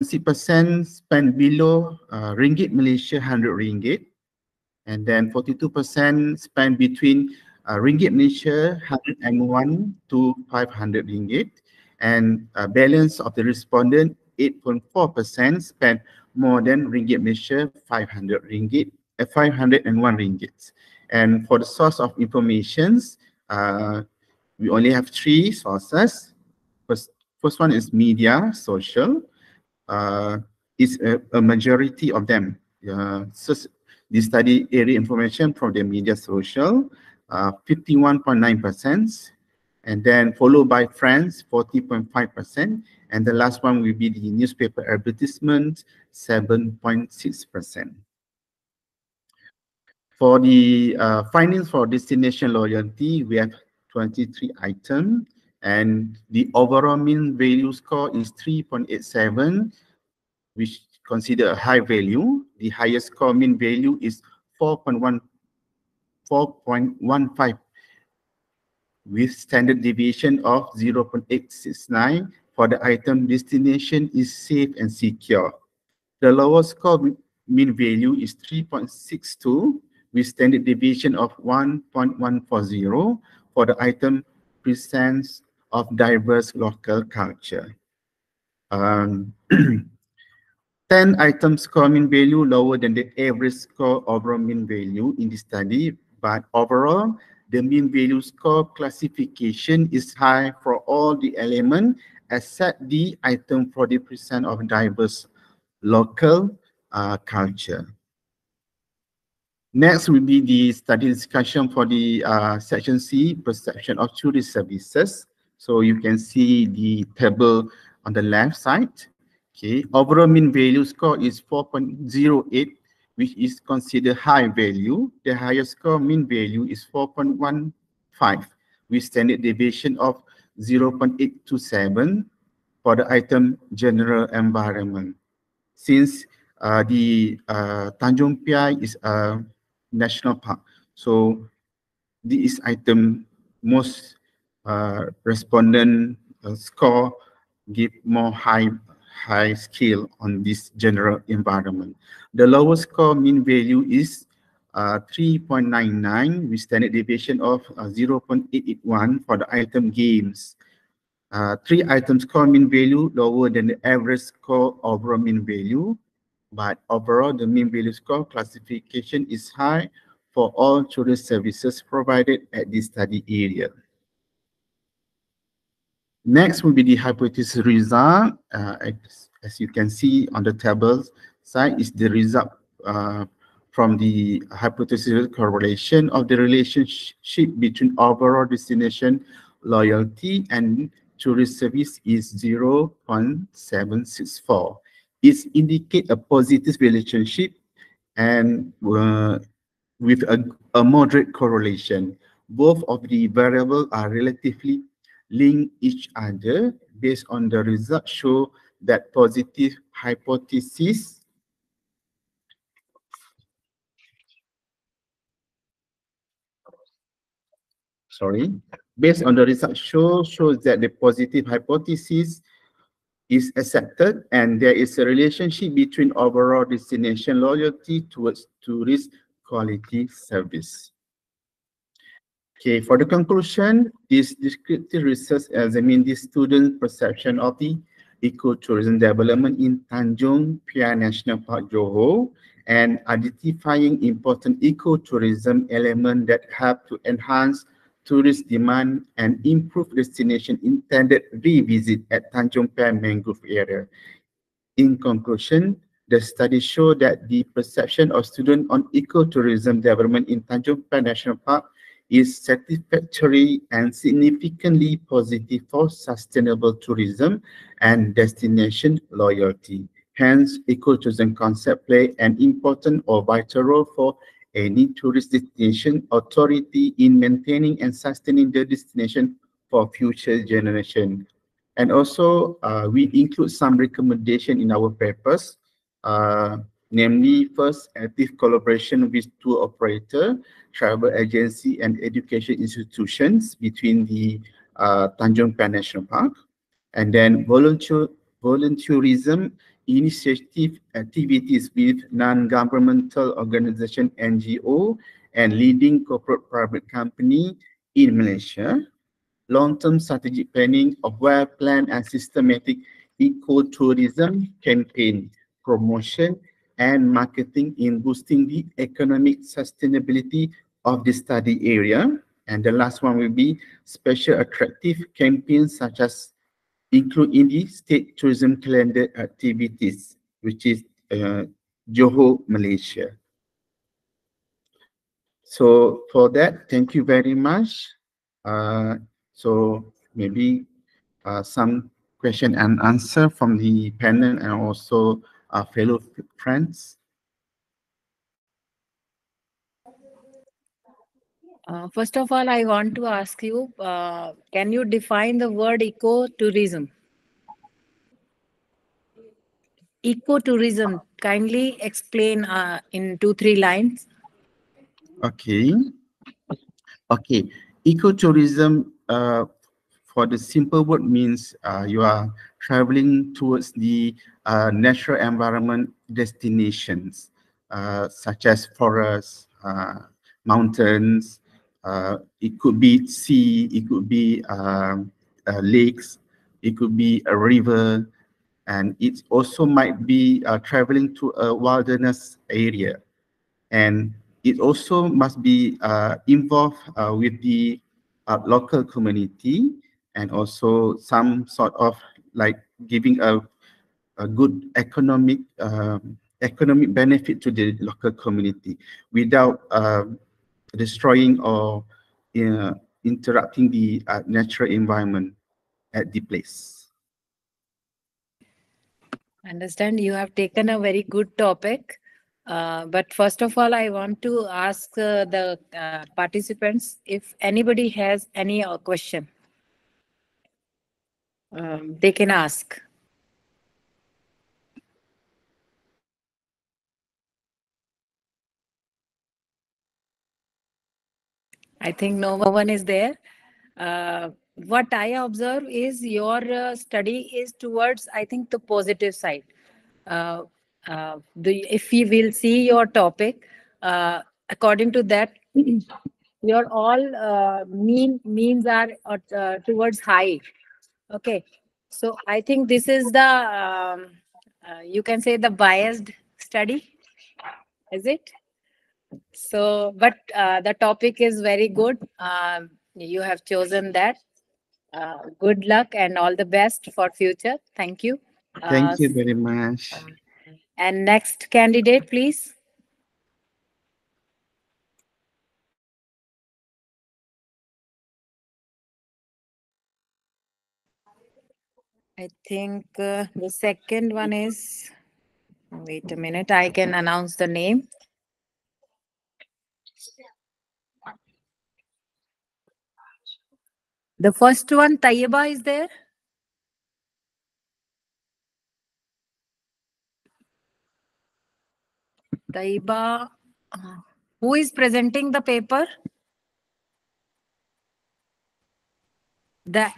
60% spent below ringgit Malaysia 100 ringgit, and then 42% spent between ringgit Malaysia 101 to 500 ringgit, and balance of the respondent 8.4% spent more than ringgit Malaysia 500 ringgit, 501 ringgit. And for the source of informations, we only have 3 sources. First one is media, social. Is a majority of them. So the study area information from the media social, 51.9%, and then followed by friends, 40.5%, and the last one will be the newspaper advertisement, 7.6%. For the findings for destination loyalty, we have 23 items, and the overall mean value score is 3.87, which consider a high value. The highest score mean value is 4.15 with standard deviation of 0.869 for the item destination is safe and secure. The lowest score mean value is 3.62 with standard deviation of 1.140 for the item presence of diverse local culture. 10 items score mean value lower than the average score overall mean value in the study, but overall, the mean value score classification is high for all the elements except the item for the percent of diverse local culture. Next will be the study discussion for the section C, perception of tourist services. So you can see the table on the left side. Okay, overall mean value score is 4.08, which is considered high value. The highest score mean value is 4.15 with standard deviation of 0.827 for the item general environment. Since the Tanjung Piai is a national park, so this item most respondent score give more high scale on this general environment. The lowest score mean value is 3.99 with standard deviation of 0.881 for the item games. 3 items score mean value lower than the average score overall mean value, but overall the mean value score classification is high for all tourist services provided at this study area. Next will be the hypothesis result. As you can see on the table side is the result from the hypothesis correlation of the relationship between overall destination loyalty and tourist service is 0.764. It indicates a positive relationship and with a moderate correlation. Both of the variables are relatively link each other based on the results show that positive hypothesis based on the results shows that the positive hypothesis is accepted and there is a relationship between overall destination loyalty towards tourist quality service. Okay, for the conclusion, this descriptive research examines the student perception of the ecotourism development in Tanjung Piai National Park, Johor, and identifying important ecotourism elements that help to enhance tourist demand and improve destination intended revisit at Tanjung Piai Mangrove area. In conclusion, the study showed that the perception of students on ecotourism development in Tanjung Piai National Park is satisfactory and significantly positive for sustainable tourism and destination loyalty. Hence, ecotourism concept play an important or vital role for any tourist destination authority in maintaining and sustaining the destination for future generation. And also, we include some recommendation in our papers, namely, first, active collaboration with tour operator, travel agency, and education institutions between the Tanjung Piai National Park. And then volunteerism initiative activities with non-governmental organization, NGO, and leading corporate private company in Malaysia. Long-term strategic planning of well-planned and systematic ecotourism campaign, promotion, and marketing in boosting the economic sustainability of the study area. And the last one will be special attractive campaigns such as include in the state tourism calendar activities, which is Johor, Malaysia. So for that, thank you very much. So maybe some question and answer from the panel and also our fellow friends. First of all, I want to ask you, can you define the word ecotourism? Ecotourism, kindly explain in 2-3 lines. Okay. Okay. Ecotourism, for the simple word, means you are traveling towards the natural environment destinations, such as forests, mountains. It could be sea, it could be lakes, it could be a river, and it also might be traveling to a wilderness area. And it also must be involved with the local community, and also some sort of like giving a good economic benefit to the local community without destroying or interrupting the natural environment at the place. Understand you have taken a very good topic. But first of all, I want to ask the participants if anybody has any question, they can ask. I think no one is there. What I observe is your study is towards, I think, the positive side. Uh, if we will see your topic, according to that, your all means are towards high. Okay, so I think this is the you can say the biased study, is it? So, but the topic is very good. You have chosen that. Good luck and all the best for future. Thank you. Thank you very much. And next candidate, please. I think the second one is, wait a minute, I can announce the name. The first one, Tayyiba, is there? Tayyiba, who is presenting the paper? The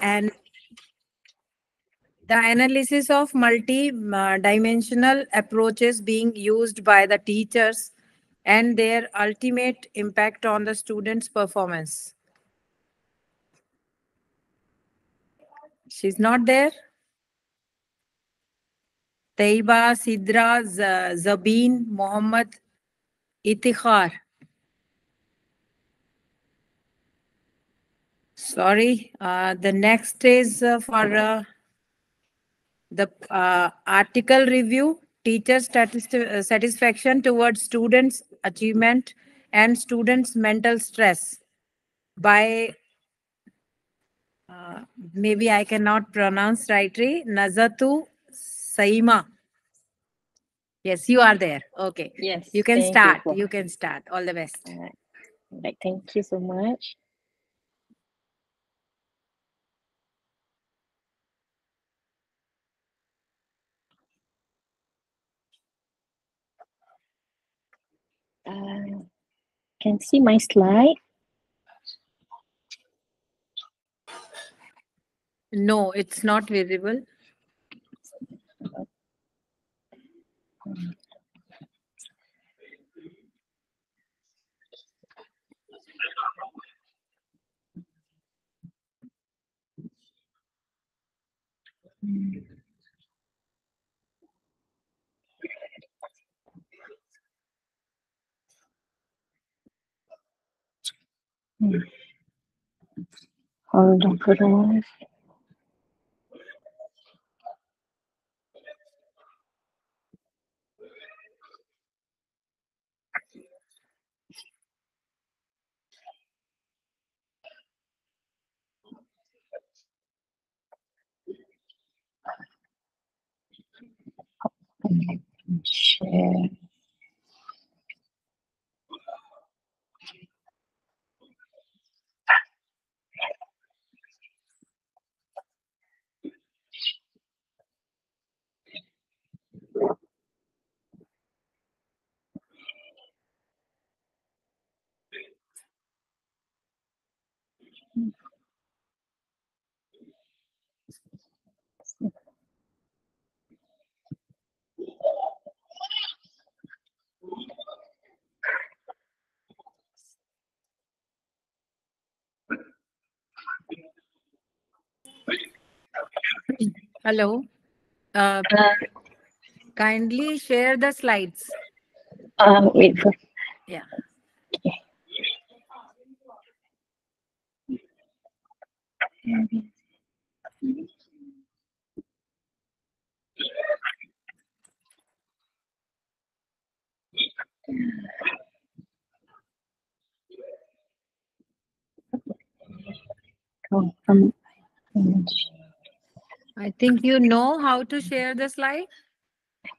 analysis of multi-dimensional approaches being used by the teachers and their ultimate impact on the students' performance. She's not there. Taiba, Sidra, Zabeen, Mohammed, Itikhar. Sorry. The next is for the article review, teacher satisfaction towards students' achievement and students' mental stress by maybe I cannot pronounce rightly. Nazatu Saima. Yes, you are there. Okay. Yes. You can thank start. You, You can start. All the best. Right. Thank you so much. Can see my slide. No, it's not visible. Hold on for a while. Share. Hello. Uh, kindly share the slides. Wait for. Yeah. Oh, I think you know how to share the slide.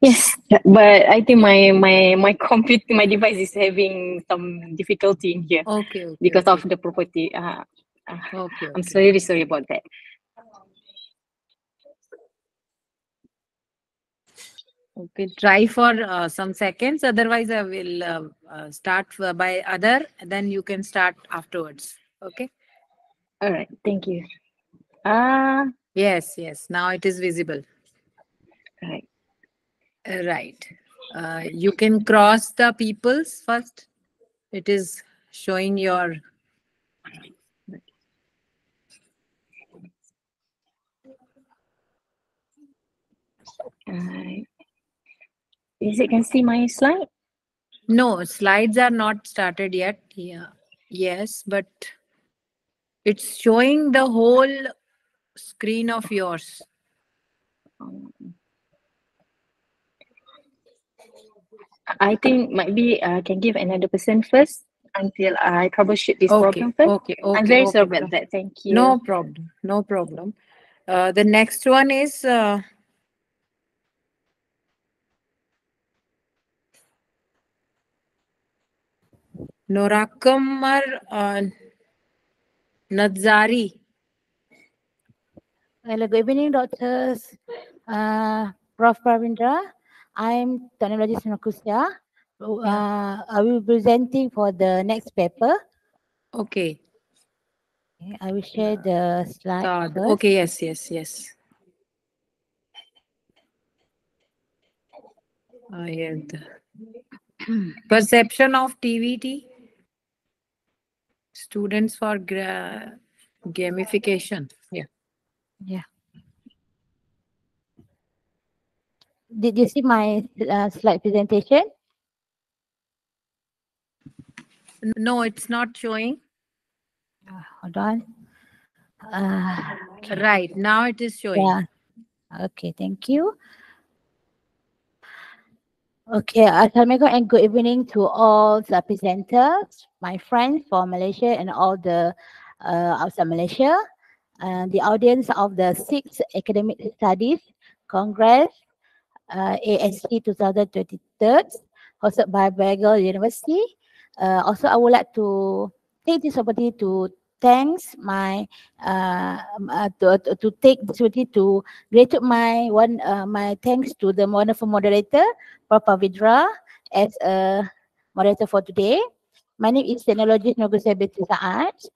yes, but I think my computer, my device is having some difficulty in here Okay, okay, because okay. of the property. Okay, I'm okay. very sorry about that. Okay, try for some seconds. Otherwise, I will start by other. Then you can start afterwards. Okay. All right, thank you. Yes, yes. Now it is visible. Right. Right. You can cross the peoples first. It is showing your. Is it can see my slide? No, slides are not started yet. Yeah. Yes, but it's showing the whole screen of yours. I think might be can give another person first until I troubleshoot this problem first. Okay, okay, I'm very sorry okay. about that. Thank you. No problem. No problem. The next one is Norakamar Nadzari. Hello, good evening, doctors. Prof. Pravindra. I'm technologist in Akustia. I will be presenting for the next paper. Okay. Okay, I will share the slide first. Okay, yes, yes, yes. I have the perception of TVT. Students for gamification. Yeah. Yeah. Did you see my slide presentation? No, it's not showing. Hold on. Okay. Right, now it is showing. Yeah. Okay, thank you. Okay, Assalamualaikum and good evening to all the presenters, my friends from Malaysia and all the outside Malaysia, the audience of the 6th Academic Studies Congress, ASC 2023, hosted by Bagel University. Also, I would like to take this opportunity to thanks my to take this opportunity to gratitude my thanks to the wonderful moderator Prof. Vidra as a moderator for today. My name is Technologist Nogusia Betisa Arts.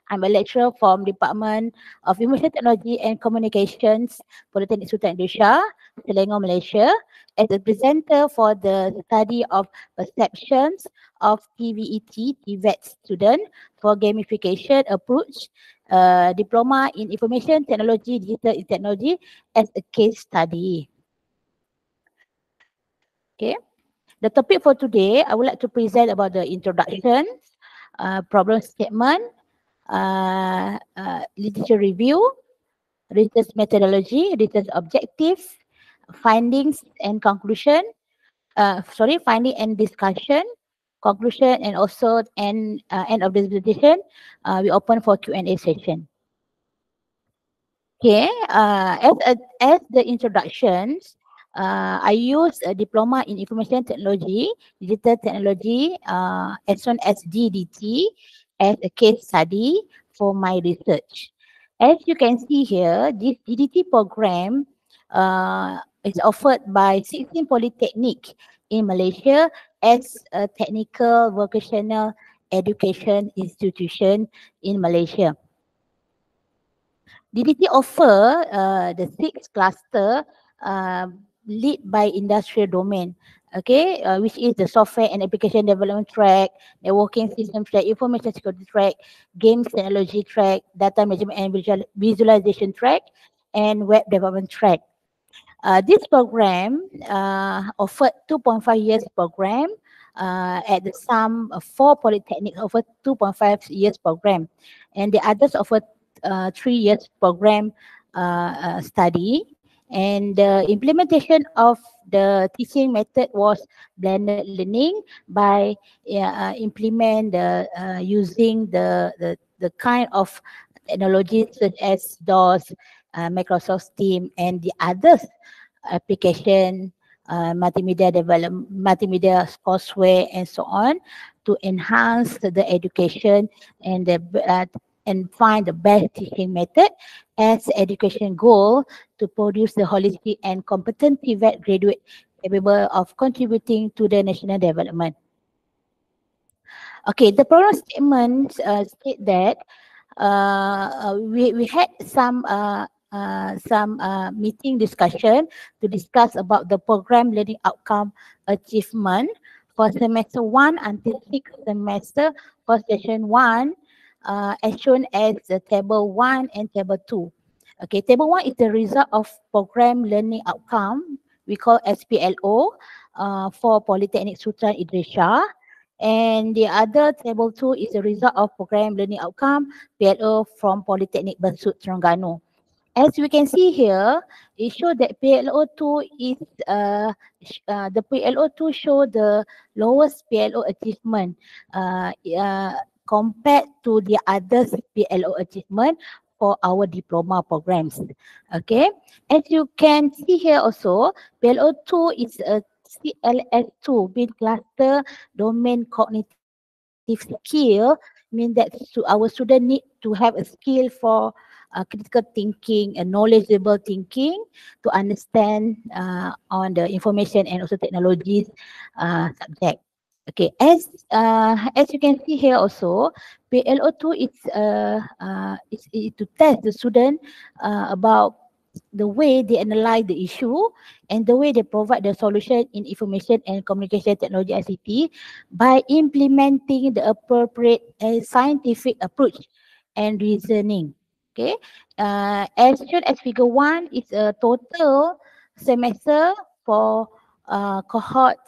I'm a lecturer from Department of Information Technology and Communications, Polytechnic Sultan Indonesia, Selangor, Malaysia, as a presenter for the study of perceptions of TVET student for gamification approach, diploma in Information Technology, Digital Technology as a case study. Okay. The topic for today, I would like to present about the introduction, problem statement, literature review, research methodology, research objectives, findings and conclusion, finding and discussion, conclusion, and also end of this presentation, we open for Q&A session. Okay, as the introductions, I use a diploma in information technology, digital technology, as known as DDT, as a case study for my research. As you can see here, this DDT program is offered by 16 Polytechnic in Malaysia as a technical vocational education institution in Malaysia. DDT offer the 6 cluster lead by industrial domain, okay, which is the software and application development track, networking system track, information security track, games technology track, data management and visualization track, and web development track. This program offered 2.5 years program at the sum of 4 polytechnics offered 2.5 years program, and the others offered 3 years program study. And the implementation of the teaching method was blended learning by implement the using the kind of technologies such as DOS, Microsoft Team, and the others application, multimedia development, multimedia courseware, and so on, to enhance the education and the and find the best teaching method as education goal to produce the holistic and competent TVET graduate capable of contributing to the national development. Okay, the problem statement state that we had some meeting discussion to discuss about the program learning outcome achievement for semester 1 until 6 semester for session 1, as shown as the table 1 and table 2. Okay, table 1 is the result of program learning outcome, we call SPLO, for Polytechnic Sultan Idrisha. And the other table 2 is the result of program learning outcome, PLO, from Polytechnic Besut Terengganu. As we can see here, it shows that PLO2 is the PLO2 show the lowest PLO achievement compared to the other PLO achievement for our diploma programs. Okay, as you can see here also, PLO2 is a CLS2, Build Cluster Domain Cognitive Skill, mean that our student need to have a skill for critical thinking and knowledgeable thinking to understand on the information and also technologies subject. Okay, as you can see here also, PLO2 is to test the student about the way they analyze the issue and the way they provide the solution in information and communication technology ICT by implementing the appropriate scientific approach and reasoning. Okay, as shown as figure 1, it's a total semester for cohort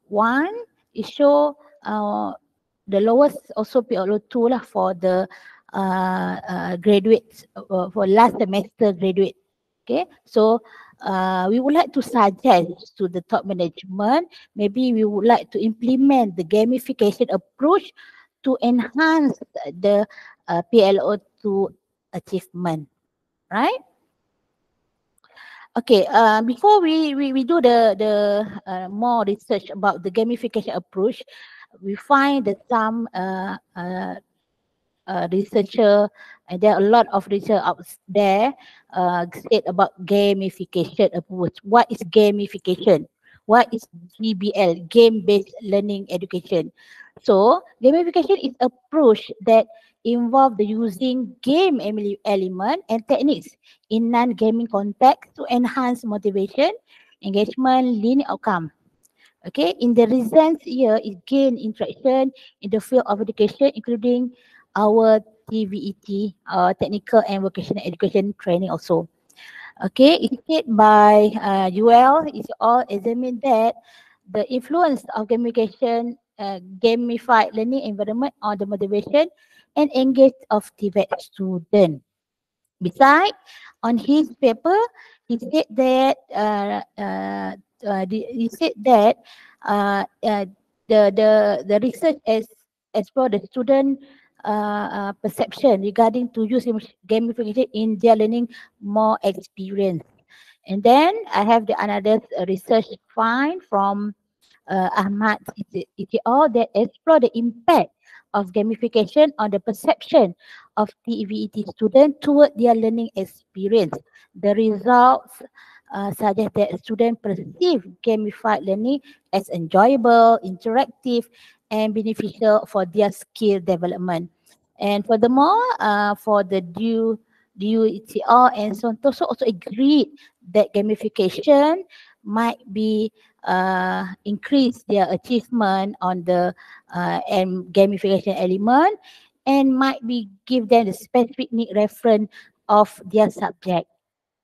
1. It show the lowest also PLO2 lah for the graduates for last semester graduate. Okay, so we would like to suggest to the top management, maybe we would like to implement the gamification approach to enhance the PLO2 achievement, right? Okay, before we do the more research about the gamification approach, we find that some researcher, and there are a lot of research out there said about gamification approach. What is gamification? What is GBL, game-based learning education? So gamification is approach that involve the using game element and techniques in non-gaming context to enhance motivation, engagement, learning outcome. Okay, in the recent year, it gained interaction in the field of education, including our TVET, technical and vocational education training also. Okay, it's said by UL, it's all examined that the influence of gamification, gamified learning environment on the motivation and engage of TVET student. Besides, on his paper, he said that he said that the research has explored the student perception regarding to use gamification in their learning more experience. And then I have the another research find from Ahmad all that explore the impact of gamification on the perception of TVET students toward their learning experience. The results suggest that students perceive gamified learning as enjoyable, interactive, and beneficial for their skill development. And furthermore, for the DUETR and so on, also agreed that gamification might be increase their achievement on the and gamification element and might be give them the specific need reference of their subject,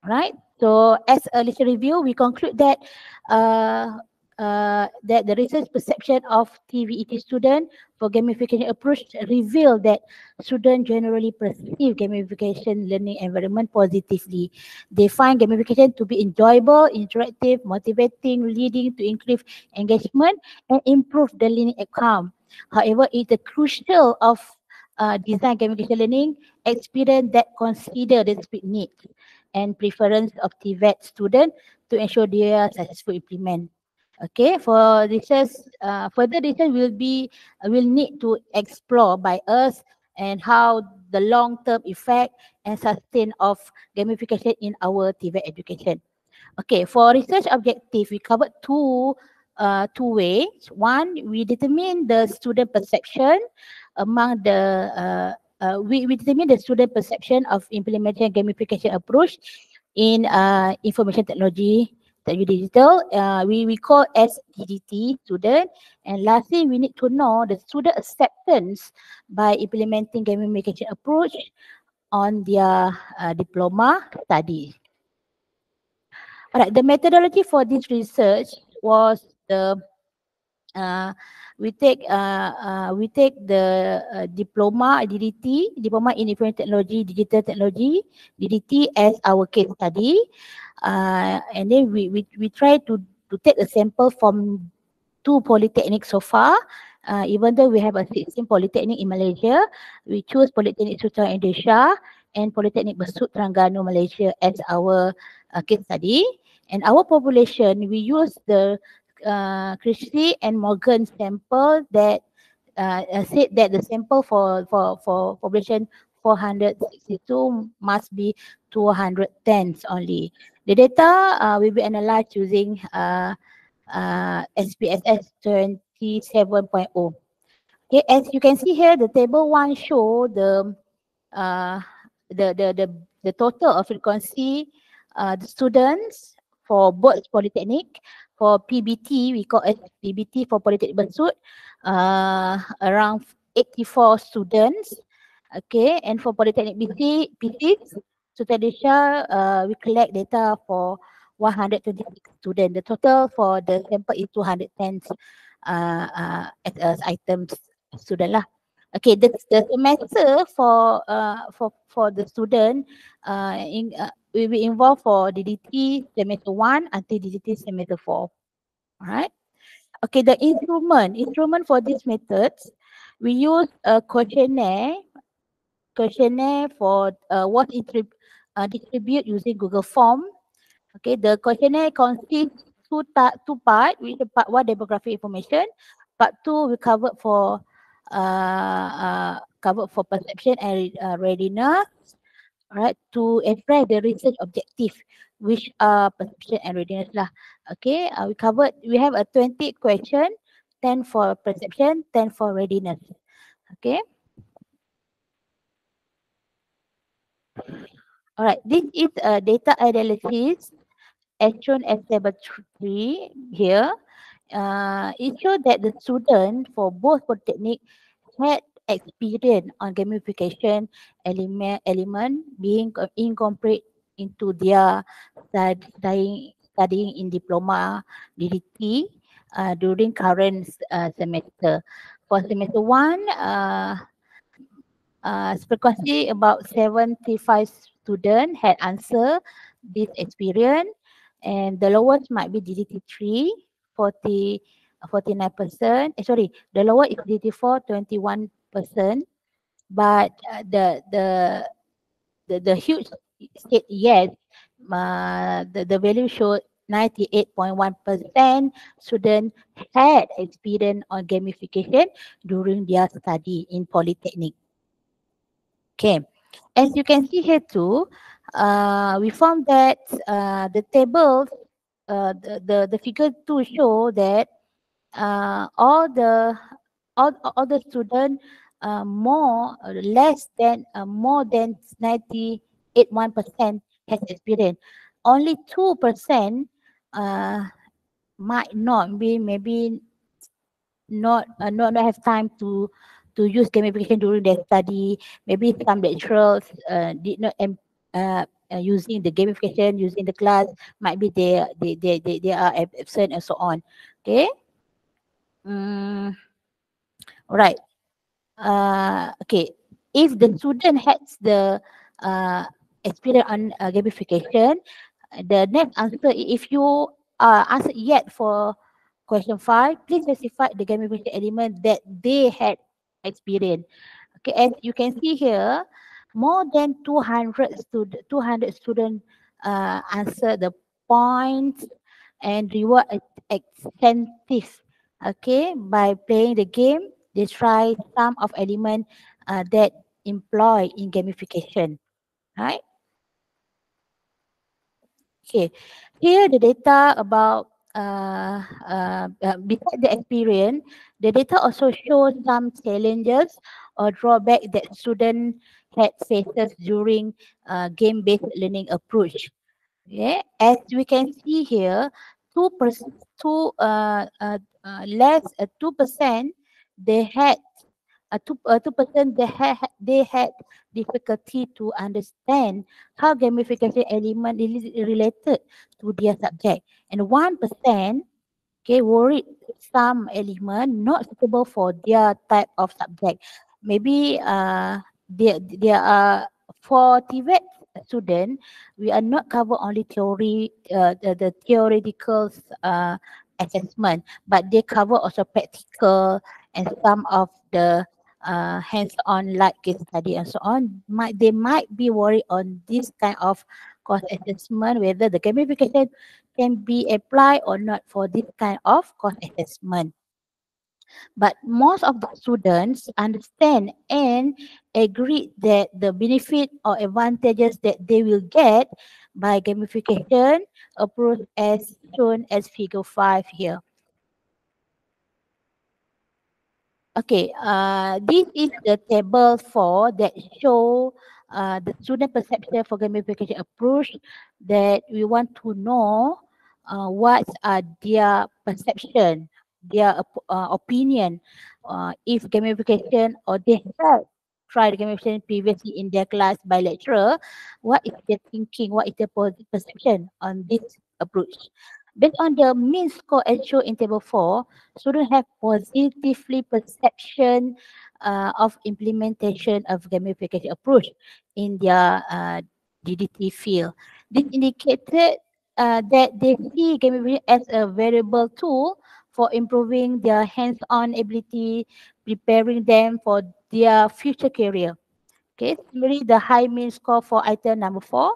right? So as a little review, we conclude that that the research perception of TVET student for gamification approach reveal that students generally perceive gamification learning environment positively. They find gamification to be enjoyable, interactive, motivating, leading to increased engagement and improve the learning outcome. However, it's a crucial of design gamification learning experience that consider the specific needs and preference of TVET student to ensure they are successful implement. Okay, for research, further research will need to explore by us and how the long-term effect and sustain of gamification in our TVET education. Okay, for research objective, we covered two ways. One, we determine the student perception among the we determine the student perception of implementing gamification approach in information technology digital. We call as DDT student. And lastly, we need to know the student acceptance by implementing gamification approach on their diploma study. Alright, the methodology for this research was the we take the diploma diploma in information technology, digital technology, DDT as our case study, and then we try to take a sample from 2 polytechnics so far. Even though we have a 16 polytechnic in Malaysia, we choose Polytechnic Sultan Indonesia and Polytechnic Besut Terengganu Malaysia as our case study. And our population, we use the Christie and Morgan sample that said that the sample for population 462 must be 210 only. The data will be analyzed using SPSS 27.0. Okay, as you can see here, the table 1 show uh, the total of frequency the students for both polytechnic. For PBT, we call it PBT for Polytechnic Besut, around 84 students. Okay, and for Polytechnic PC, Sutradesha, we collect data for 126 students. The total for the sample is 210 as items student lah. Okay, the semester for the student will be involved for DDT semester 1 until DDT semester 4. Alright. Okay, the instrument for these methods, we use a questionnaire for what distribute using Google Form. Okay, the questionnaire consists two part, which is part 1 demographic information, part 2 we covered for perception and readiness, right, to express the research objective, which are perception and readiness lah. Okay, we have a 20 question, 10 for perception, 10 for readiness. Okay. All right, this is a data analysis as shown as table 3 here. It showed that the student for both polytechnic had experience on gamification element being incorporated into their studying in diploma DDT during current semester. For semester 1, frequently about 75 students had answered this experience, and the lowest might be DDT 3, 49%. Sorry, the lower is DDT 4, 21%. But the huge state yes, the value showed 98.1% students had experience on gamification during their study in polytechnic. Okay, as you can see here too, we found that the tables, the figure 2 show that all the students more than 98.1% has experience. Only 2% might not be, maybe not have time to use gamification during their study. Maybe some lecturers did not using the gamification using the class. Might be they are absent and so on. Okay. Right. Okay. If the student has the experience on gamification, the next answer, if you answer yet for question 5, please specify the gamification element that they had experience. Okay, as you can see here, more than 200 students answer the points and reward incentive. Okay, by playing the game, they try some of element that employ in gamification. Right? Okay, here the data about besides the experience, the data also shows some challenges or drawback that students had faces during game-based learning approach. Okay, as we can see here, 2%, less 2%, they had 2% they had difficulty to understand how gamification element is related to their subject, and 1%, okay, worried some element not suitable for their type of subject. Maybe there are for TVET student, we are not cover only theory, the theoretical assessment, but they cover also practical and some of the hands-on like case study and so on. They might be worried on this kind of course assessment, whether the gamification can be applied or not for this kind of course assessment. But most of the students understand and agree that the benefit or advantages that they will get by gamification approach as shown as figure 5 here. Okay, this is the table 4 that show the student perception for gamification approach, that we want to know what are their perception, their opinion, if gamification or they have tried gamification previously in their class by lecturer, what is their thinking, what is their perception on this approach. Based on the mean score as shown in table 4, students have positively perception of implementation of gamification approach in their DDT field. This indicated that they see gamification as a variable tool for improving their hands-on ability, preparing them for their future career. Okay, similarly, the high mean score for item number 4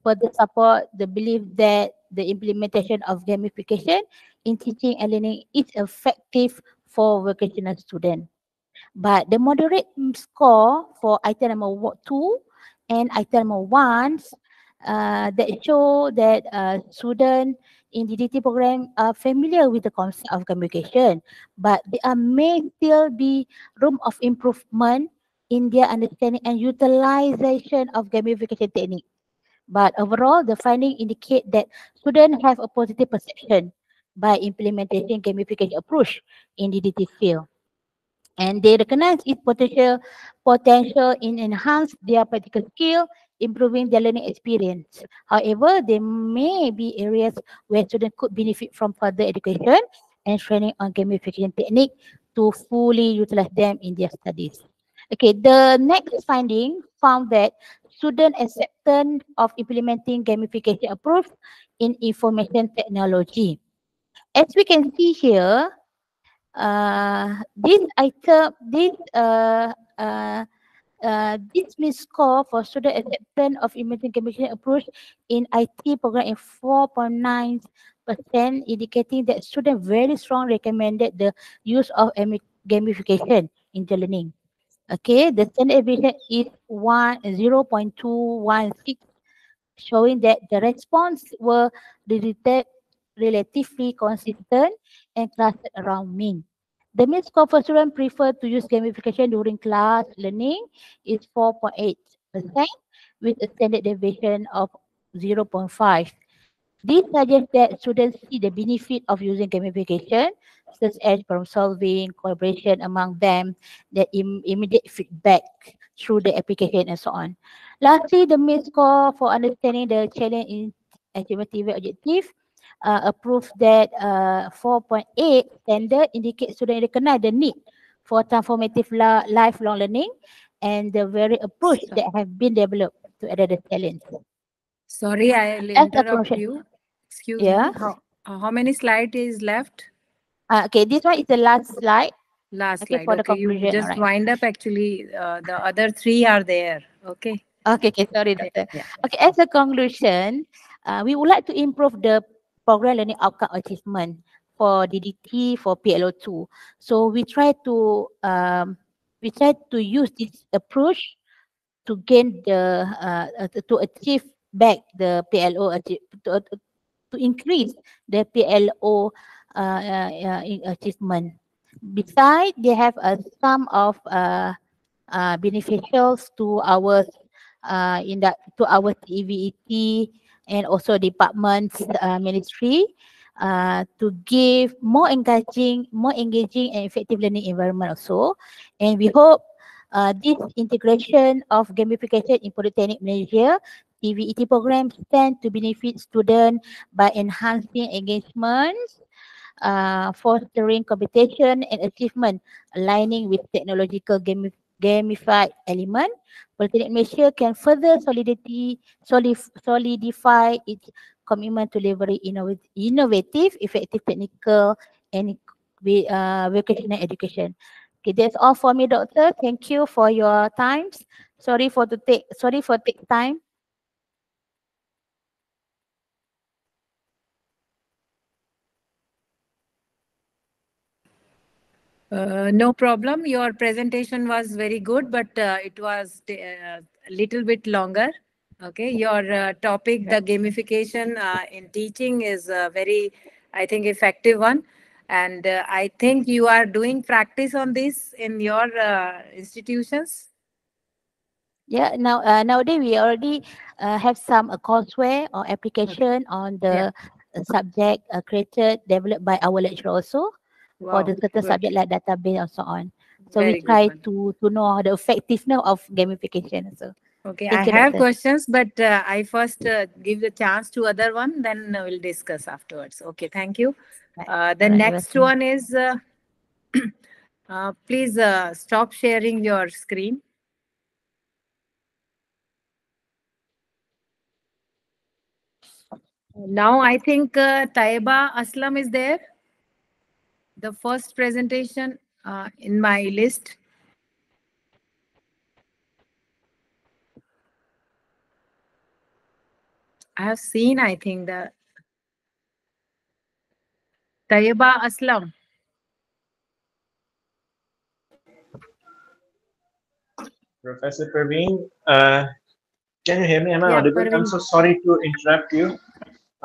further support the belief that the implementation of gamification in teaching and learning is effective for vocational students. But the moderate score for item number 2 and item number 1 that show that students in DDT program are familiar with the concept of gamification, but there may still be room of improvement in their understanding and utilization of gamification technique. But overall, the finding indicate that students have a positive perception by implementing gamification approach in the DT field. And they recognize its potential in enhance their practical skill, improving their learning experience. However, there may be areas where students could benefit from further education and training on gamification technique to fully utilize them in their studies. Okay, the next finding found that student acceptance of implementing gamification approach in information technology. As we can see here, this item, this means score for student acceptance of emerging gamification approach in IT program in 4.9%, indicating that students very strong recommended the use of gamification in the learning. Okay, the standard deviation is 0.216, showing that the response were relatively consistent and clustered around mean. The mean score for students prefer to use gamification during class learning is 4.8% with a standard deviation of 0.5. This suggests that students see the benefit of using gamification, such as problem solving, collaboration among them, the immediate feedback through the application and so on. Lastly, the mean score for understanding the challenge in achievement objective proof that 4.8 standard indicates students recognize the need for transformative lifelong learning and the very approach that have been developed to address the challenge. Sorry, I'll As a interrupt conclusion, you. Excuse yeah. me. How many slide is left? Okay, this one is the last slide. Last Okay, slide. for the Okay, you conclusion. just Alright. wind up. Actually, the other three are there. Okay. Okay, sorry, doctor. Yeah. Okay, as a conclusion, we would like to improve the program learning outcome achievement for DDT for PLO2. So we try to use this approach to gain the to achieve back the PLO to increase the PLO achievement. Besides, they have some of beneficials to our to our TVET and also departments ministry to give more engaging and effective learning environment also. And we hope this integration of gamification in Polytechnic Malaysia TVET programs stand to benefit students by enhancing engagement, fostering competition and achievement, aligning with technological gamified element. Polytechnic Malaysia can further solidify its commitment to deliver innovative, effective technical and vocational education. Okay, that's all for me, Doctor. Thank you for your time. Sorry for take time. No problem. Your presentation was very good, but it was a little bit longer. Okay, your topic, the gamification in teaching, is a very, I think, effective one, and I think you are doing practice on this in your institutions. Yeah, nowadays we already have some courseware or application on the subject developed by our lecturer also for Wow, the certain good. subject like database and so on. So Very we good try one. to know the effectiveness of gamification. So Okay, thank I you, have Doctor. questions, but I first give the chance to other one, then we'll discuss afterwards. Okay, thank you. The Alright, next welcome. one is, please stop sharing your screen. Now I think Taiba Aslam is there. The first presentation in my list. I have seen, I think, the Taiba Aslam. Professor Praveen, can you hear me? Am I Yeah, audible? I'm Parveen. so sorry to interrupt you.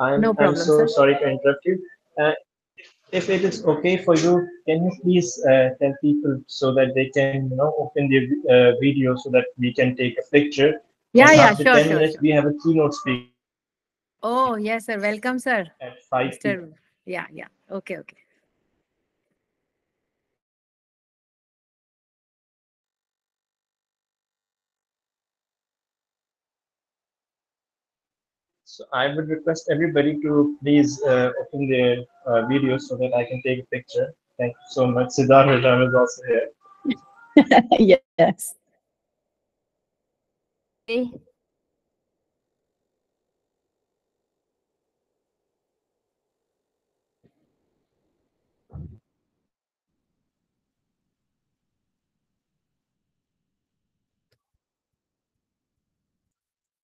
No I'm problem, so sir. sorry to interrupt you. If it is okay for you, can you please tell people so that they can, open the video so that we can take a picture? Yeah, And yeah, after sure, 10 sure, minutes, sure. we have a keynote speaker Oh, yes, sir. Welcome, sir. at 5 p.m. Mr. Yeah, yeah. Okay, okay. So I would request everybody to please open their videos so that I can take a picture. Thank you so much. Siddharth Ram is also here. Yes. Okay.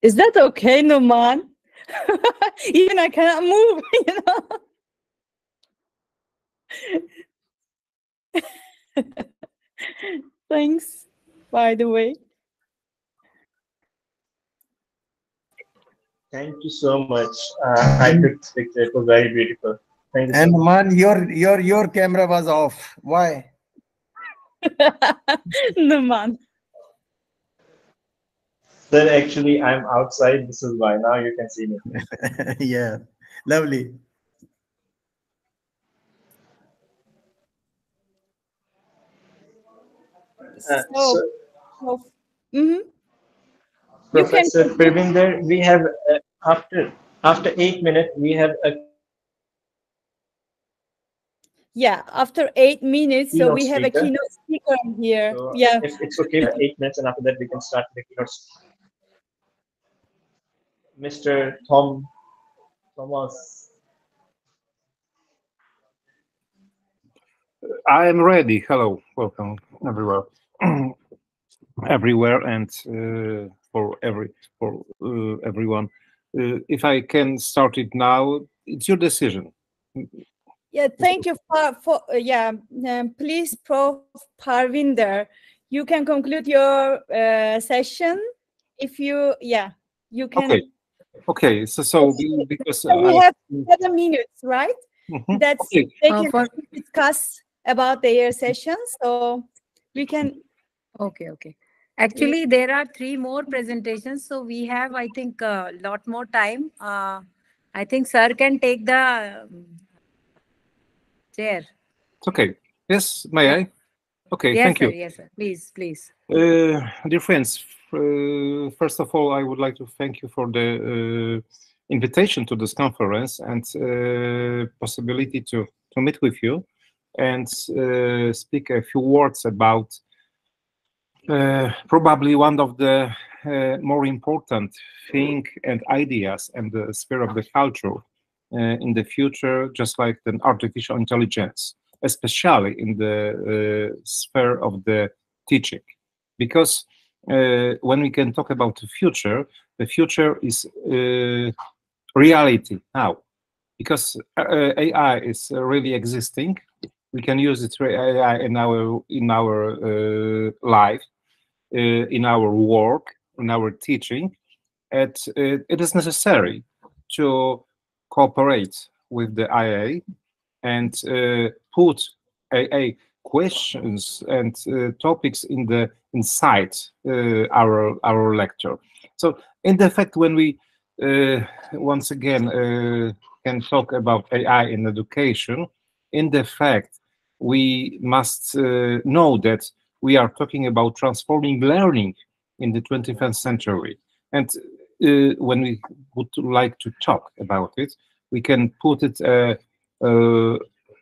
Is that okay, Numan? Even I cannot move, Thanks, by the way. Thank you so much. I took this picture. It was very beautiful. Thank you so And much. man, your camera was off. Why? Numan. Sir, actually, I'm outside. This is why. Now you can see me. Yeah, lovely. So, So, mhm. You can Professor continue. Parvinder, we have after 8 minutes, we have a Yeah, after 8 minutes, so keynote we have a speaker. keynote speaker here. So Yeah. if it's okay, 8 minutes, and after that we can start the keynote. Mr. Thomas. I am ready. Hello, welcome everywhere, everywhere, and for everyone. If I can start it now, it's your decision. Yeah, thank you for yeah. Please, Prof. Parvinder, you can conclude your session. If you, yeah, you can. Okay. Okay. So because So we have 7 minutes, right? Mhm. That's Okay. they can For- discuss about their session. So we can. Okay, okay. Actually, there are 3 more presentations, so we have, I think, a lot more time. I think sir can take the chair. It's okay. Yes, may I? Okay, Yes, thank sir. you. Yes, sir. Please, please. Dear friends, first of all, I would like to thank you for the invitation to this conference and possibility to meet with you and speak a few words about probably one of the more important thing and ideas and the sphere of the culture in the future, just like the artificial intelligence, especially in the sphere of the teaching. Because when we can talk about the future is reality now. Because AI is really existing, we can use it AI in our life, in our work, in our teaching. It is necessary to cooperate with the IA and put AA questions and topics inside our lecture. So, in the fact, when we once again can talk about AI in education, in the fact we must know that we are talking about transforming learning in the 21st century, and when we would like to talk about it, we can put it.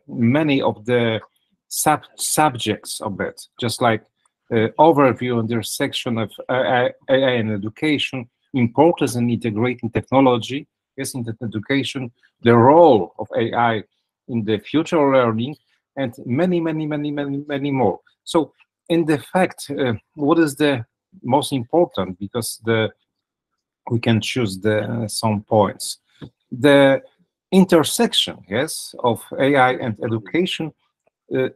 Many of the subjects of it, just like overview under section of AI and education, importance in integrating technology, yes, in the education, the role of AI in the future learning, and many more. So, in the fact, what is the most important? Because we can choose the some points. The intersection, yes, of AI and education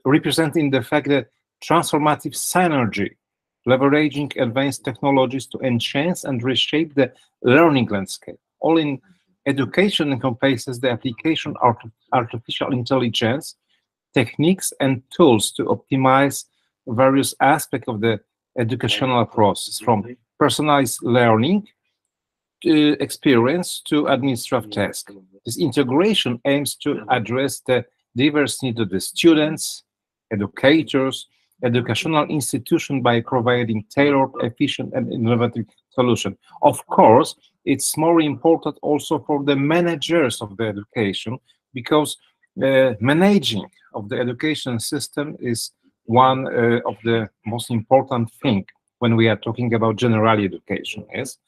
representing the fact that transformative synergy, leveraging advanced technologies to enhance and reshape the learning landscape, all in education encompasses the application of artificial intelligence, techniques, and tools to optimize various aspects of the educational process, from personalized learning experience to administrative tasks. This integration aims to address the diverse needs of the students, educators, educational institutions by providing tailored, efficient, and innovative solutions. Of course, it's more important also for the managers of the education, because managing of the education system is one of the most important thing when we are talking about general education. Yes,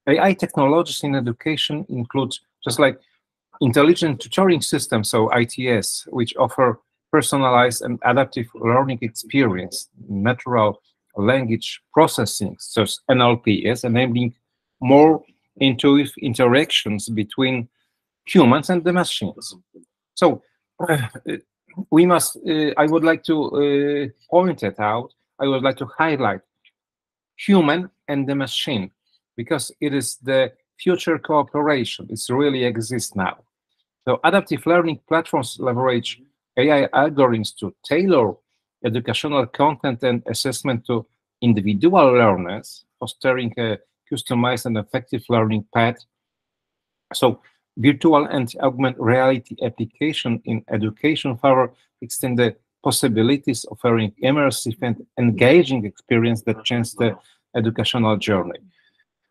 AI technologies in education include just like intelligent tutoring systems, so ITS, which offer personalized and adaptive learning experience, natural language processing, so NLP, yes, enabling more intuitive interactions between humans and the machines. So we must, I would like to point it out, I would like to highlight human and the machine, because it is the future cooperation. It really exists now. So adaptive learning platforms leverage AI algorithms to tailor educational content and assessment to individual learners, fostering a customized and effective learning path. So virtual and augmented reality application in education further extend the possibilities, offering immersive and engaging experience that change the educational journey.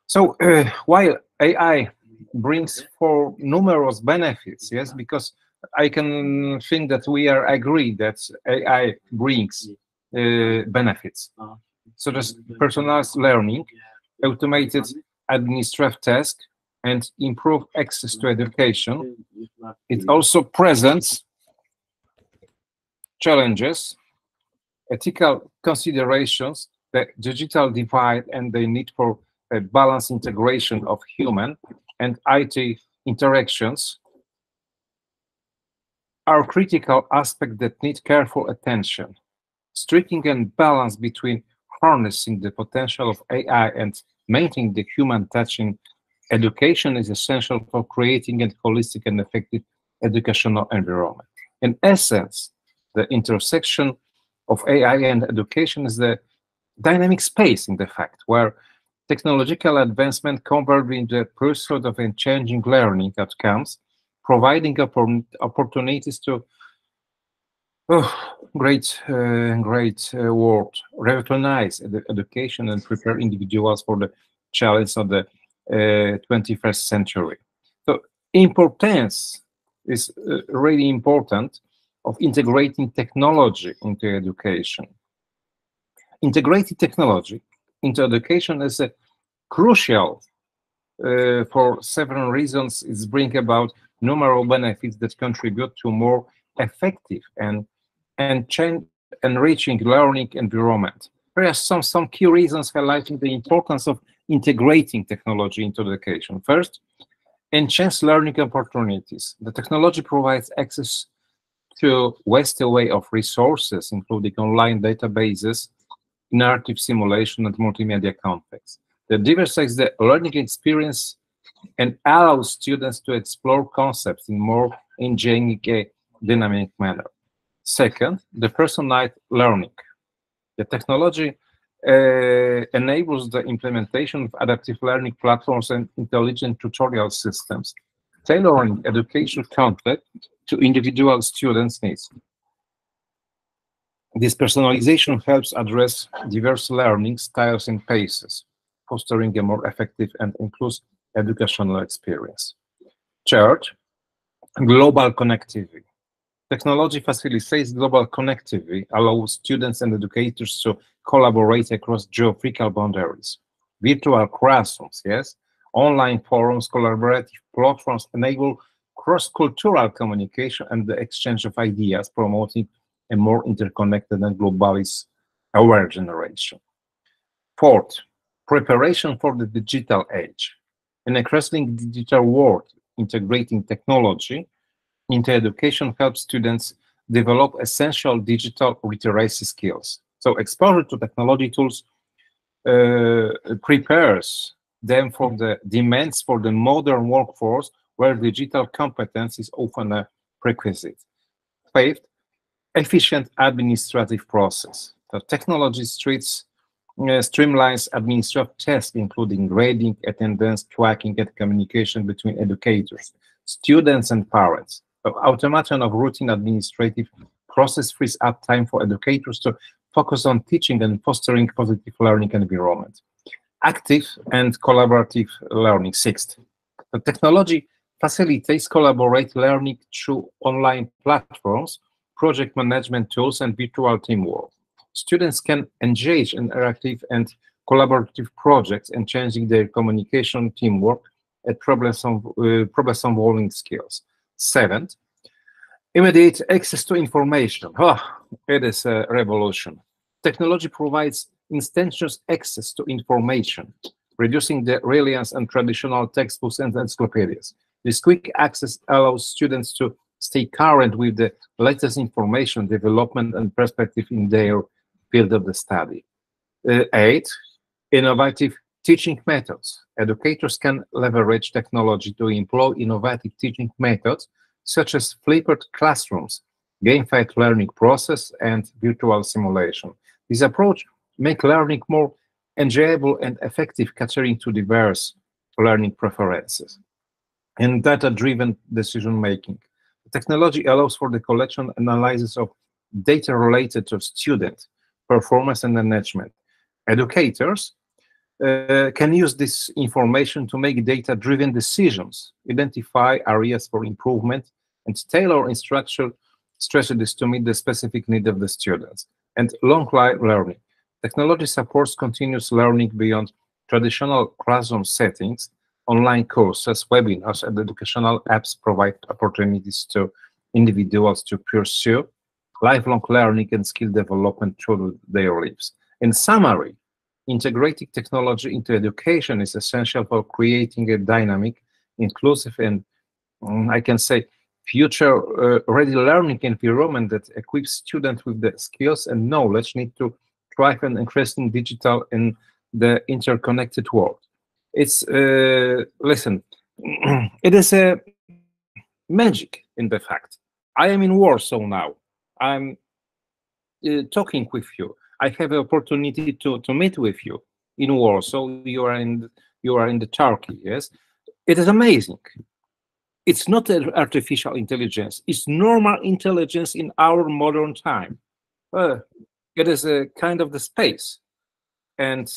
So while AI brings for numerous benefits, yes, because I can think that we are agreed that AI brings benefits. So there's personalized learning, automated administrative tasks, and improved access to education. It also presents challenges, ethical considerations, the digital divide, and the need for a balanced integration of human and IT interactions are critical aspects that need careful attention. Striking a balance between harnessing the potential of AI and maintaining the human touch in education is essential for creating a holistic and effective educational environment. In essence, the intersection of AI and education is the dynamic space, in the fact, where technological advancement converge in the pursuit of changing learning outcomes, providing opportunities to great word, recognize education and prepare individuals for the challenge of the 21st century. So importance is really important of integrating technology into education. Integrated technology into education is a crucial for several reasons. It's bring about numerous benefits that contribute to more effective and enriching learning environment. There are some key reasons highlighting the importance of integrating technology into education. First, enhance learning opportunities. The technology provides access to vast array of resources, including online databases, narrative simulation, and multimedia context. That diversifies the learning experience and allows students to explore concepts in more engaging, dynamic manner. Second, the personalized learning. The technology enables the implementation of adaptive learning platforms and intelligent tutorial systems, tailoring educational content to individual students' needs. This personalization helps address diverse learning styles and paces, fostering a more effective and inclusive educational experience. Third, global connectivity. Technology facilitates global connectivity, allows students and educators to collaborate across geographical boundaries. Virtual classrooms, yes, online forums, collaborative platforms enable cross-cultural communication and the exchange of ideas, promoting a more interconnected and globally aware generation. Fourth, preparation for the digital age. In a increasingly digital world, integrating technology into education helps students develop essential digital literacy skills. So exposure to technology tools prepares them for the demands for the modern workforce where digital competence is often a prerequisite. Fifth, efficient administrative process. The technology streamlines administrative tasks, including grading, attendance, tracking, and communication between educators, students, and parents. The automation of routine administrative process frees up time for educators to focus on teaching and fostering positive learning environment. Active and collaborative learning. Sixth, the technology facilitates collaborative learning through online platforms, project management tools, and virtual teamwork. Students can engage in interactive and collaborative projects, enhancing their communication, teamwork, and problem-solving skills. Seventh, immediate access to information. It is a revolution. Technology provides instantaneous access to information, reducing the reliance on traditional textbooks and encyclopedias. This quick access allows students to stay current with the latest information, development, and perspective in their field of the study. 8, innovative teaching methods. Educators can leverage technology to employ innovative teaching methods, such as flipped classrooms, gamified learning process, and virtual simulation. This approach makes learning more enjoyable and effective, catering to diverse learning preferences. And data-driven decision-making. Technology allows for the collection and analysis of data related to student performance and management. Educators can use this information to make data-driven decisions, identify areas for improvement, and tailor instructional strategies to meet the specific needs of the students. And long-life learning. Technology supports continuous learning beyond traditional classroom settings. Online courses, webinars, and educational apps provide opportunities to individuals to pursue lifelong learning and skill development through their lives. In summary, integrating technology into education is essential for creating a dynamic, inclusive, and I can say future-ready learning environment that equips students with the skills and knowledge needed to thrive in increasing digital and the interconnected world. It's listen, it is a magic in the fact. I am in Warsaw now. I'm talking with you. I have the opportunity to meet with you in Warsaw. You are in the Turkey. Yes, it is amazing. It's not artificial intelligence. It's normal intelligence in our modern time. It is a kind of the space, and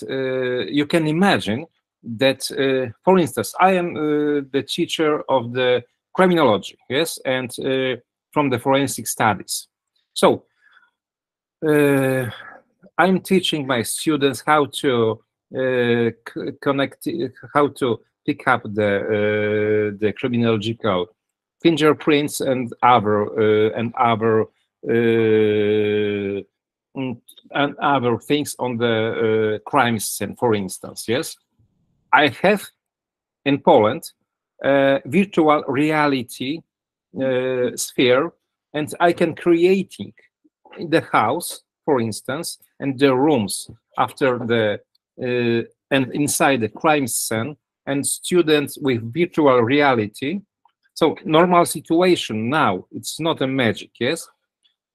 you can imagine that, for instance, I am the teacher of the criminology, yes, and from the forensic studies. So I'm teaching my students how to connect, how to pick up the criminological fingerprints and other things on the crime scene, for instance. Yes. I have in Poland a virtual reality sphere, and I can creating the house, for instance, and the rooms after the and inside the crime scene, and students with virtual reality. So normal situation now, it's not a magic, yes,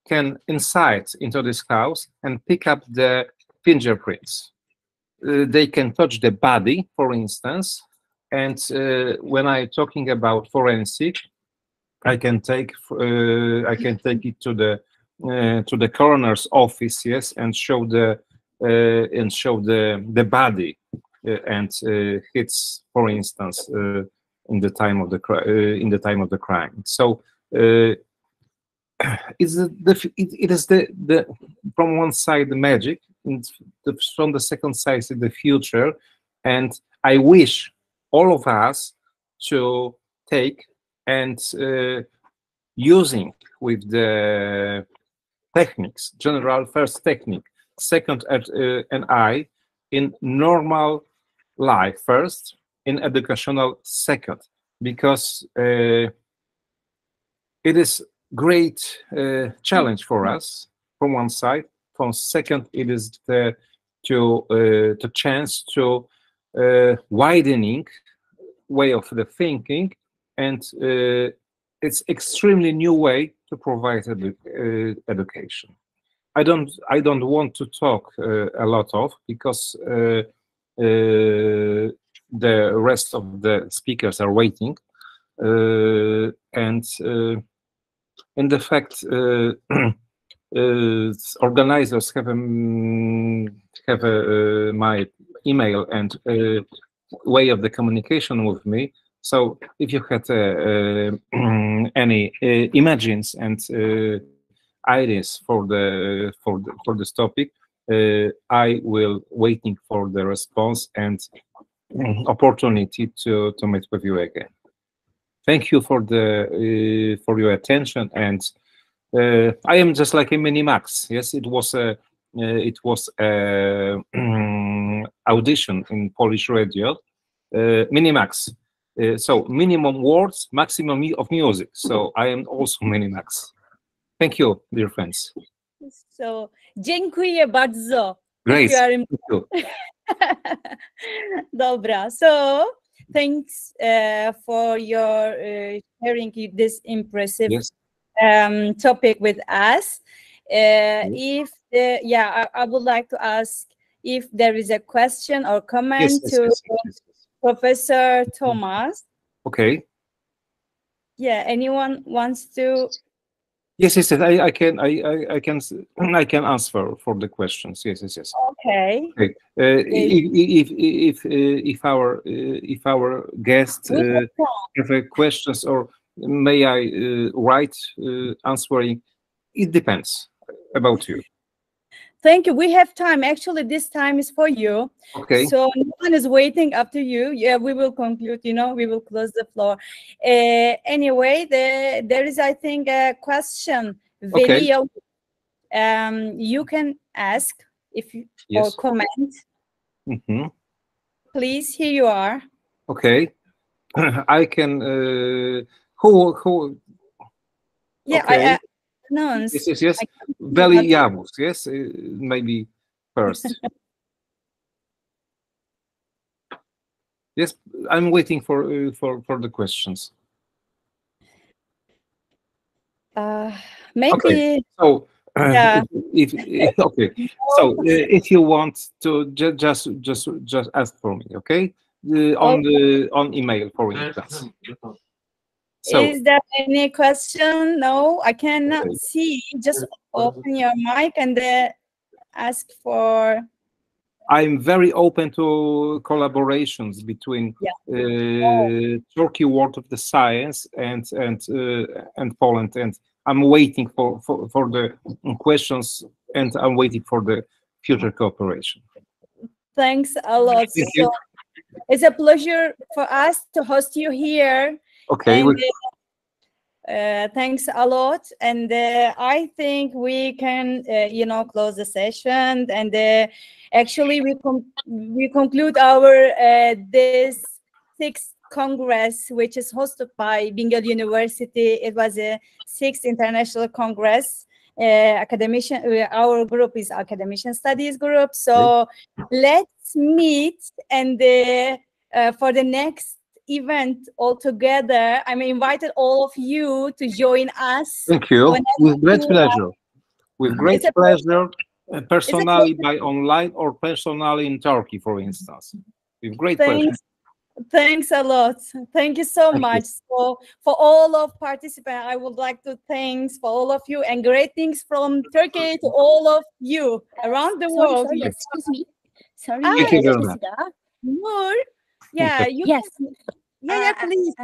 can insight into this house and pick up the fingerprints. They can touch the body, for instance, and when I'm talking about forensic, I can take it to the coroner's office, yes, and show the body and hits, for instance, in the time of the crime. So it is the from one side the magic, and from the second side is the future, and I wish all of us to take and using with the techniques, general first technique, second and I in normal life first, in educational second, because it is great challenge for us from one side. From second, it is the chance to widening way of the thinking and it's extremely new way to provide education. I don't want to talk a lot of, because the rest of the speakers are waiting, and in the fact, organizers have my email and way of the communication with me. So if you had any images and ideas for this topic, I will waiting for the response and opportunity to meet with you again. Thank you for your attention, and I am just like a mini Max. Yes, it was a audition in Polish radio, mini Max. So minimum words, maximum of music. So I am also mini Max. Thank you, dear friends. So, dziękuję bardzo. Great. Thank you. Dobra. So, thanks for your sharing this impressive topic with us. If I would like to ask if there is a question or comment to Professor Thomas. Okay. Yeah, anyone wants to? Yes. I can answer for the questions. Yes. Okay. If our guests have questions, or may I write answering? It depends about you. Thank you. We have time. Actually, this time is for you. Okay. So no one is waiting after you. Yeah, we will conclude. We will close the floor. Anyway, there is, I think, a question. Okay. You can ask if you or comment. Please, here you are. Okay. I can. Who? Yeah. Okay. Announce. Yes. Veli Jamus. Yes. Maybe first. Yes. I'm waiting for the questions. Maybe. Okay. So. Yeah. If you want to just ask for me, okay? On email, for instance. So, is there any question? No, I cannot see. Just open your mic and ask for. I'm very open to collaborations between Turkey World of the Science and Poland, and I'm waiting for the questions, and I'm waiting for the future cooperation. Thanks a lot. Thank you. It's a pleasure for us to host you here. Okay. And, thanks a lot. And I think we can, close the session. And actually, we conclude our this 6th Congress, which is hosted by Bingöl University. It was a 6th International Congress. Our group is Academician Studies Group. So let's meet and for the next event all together. I'm invited all of you to join us. Thank you. With great pleasure. With great pleasure, personally by online or personally in Turkey, for instance. With great pleasure. Thanks a lot. Thank you so much. So for all of participants, I would like to thank for all of you and greetings from Turkey to all of you around the world. Sorry, excuse me. Sorry, thank you very much. More? Yeah, please.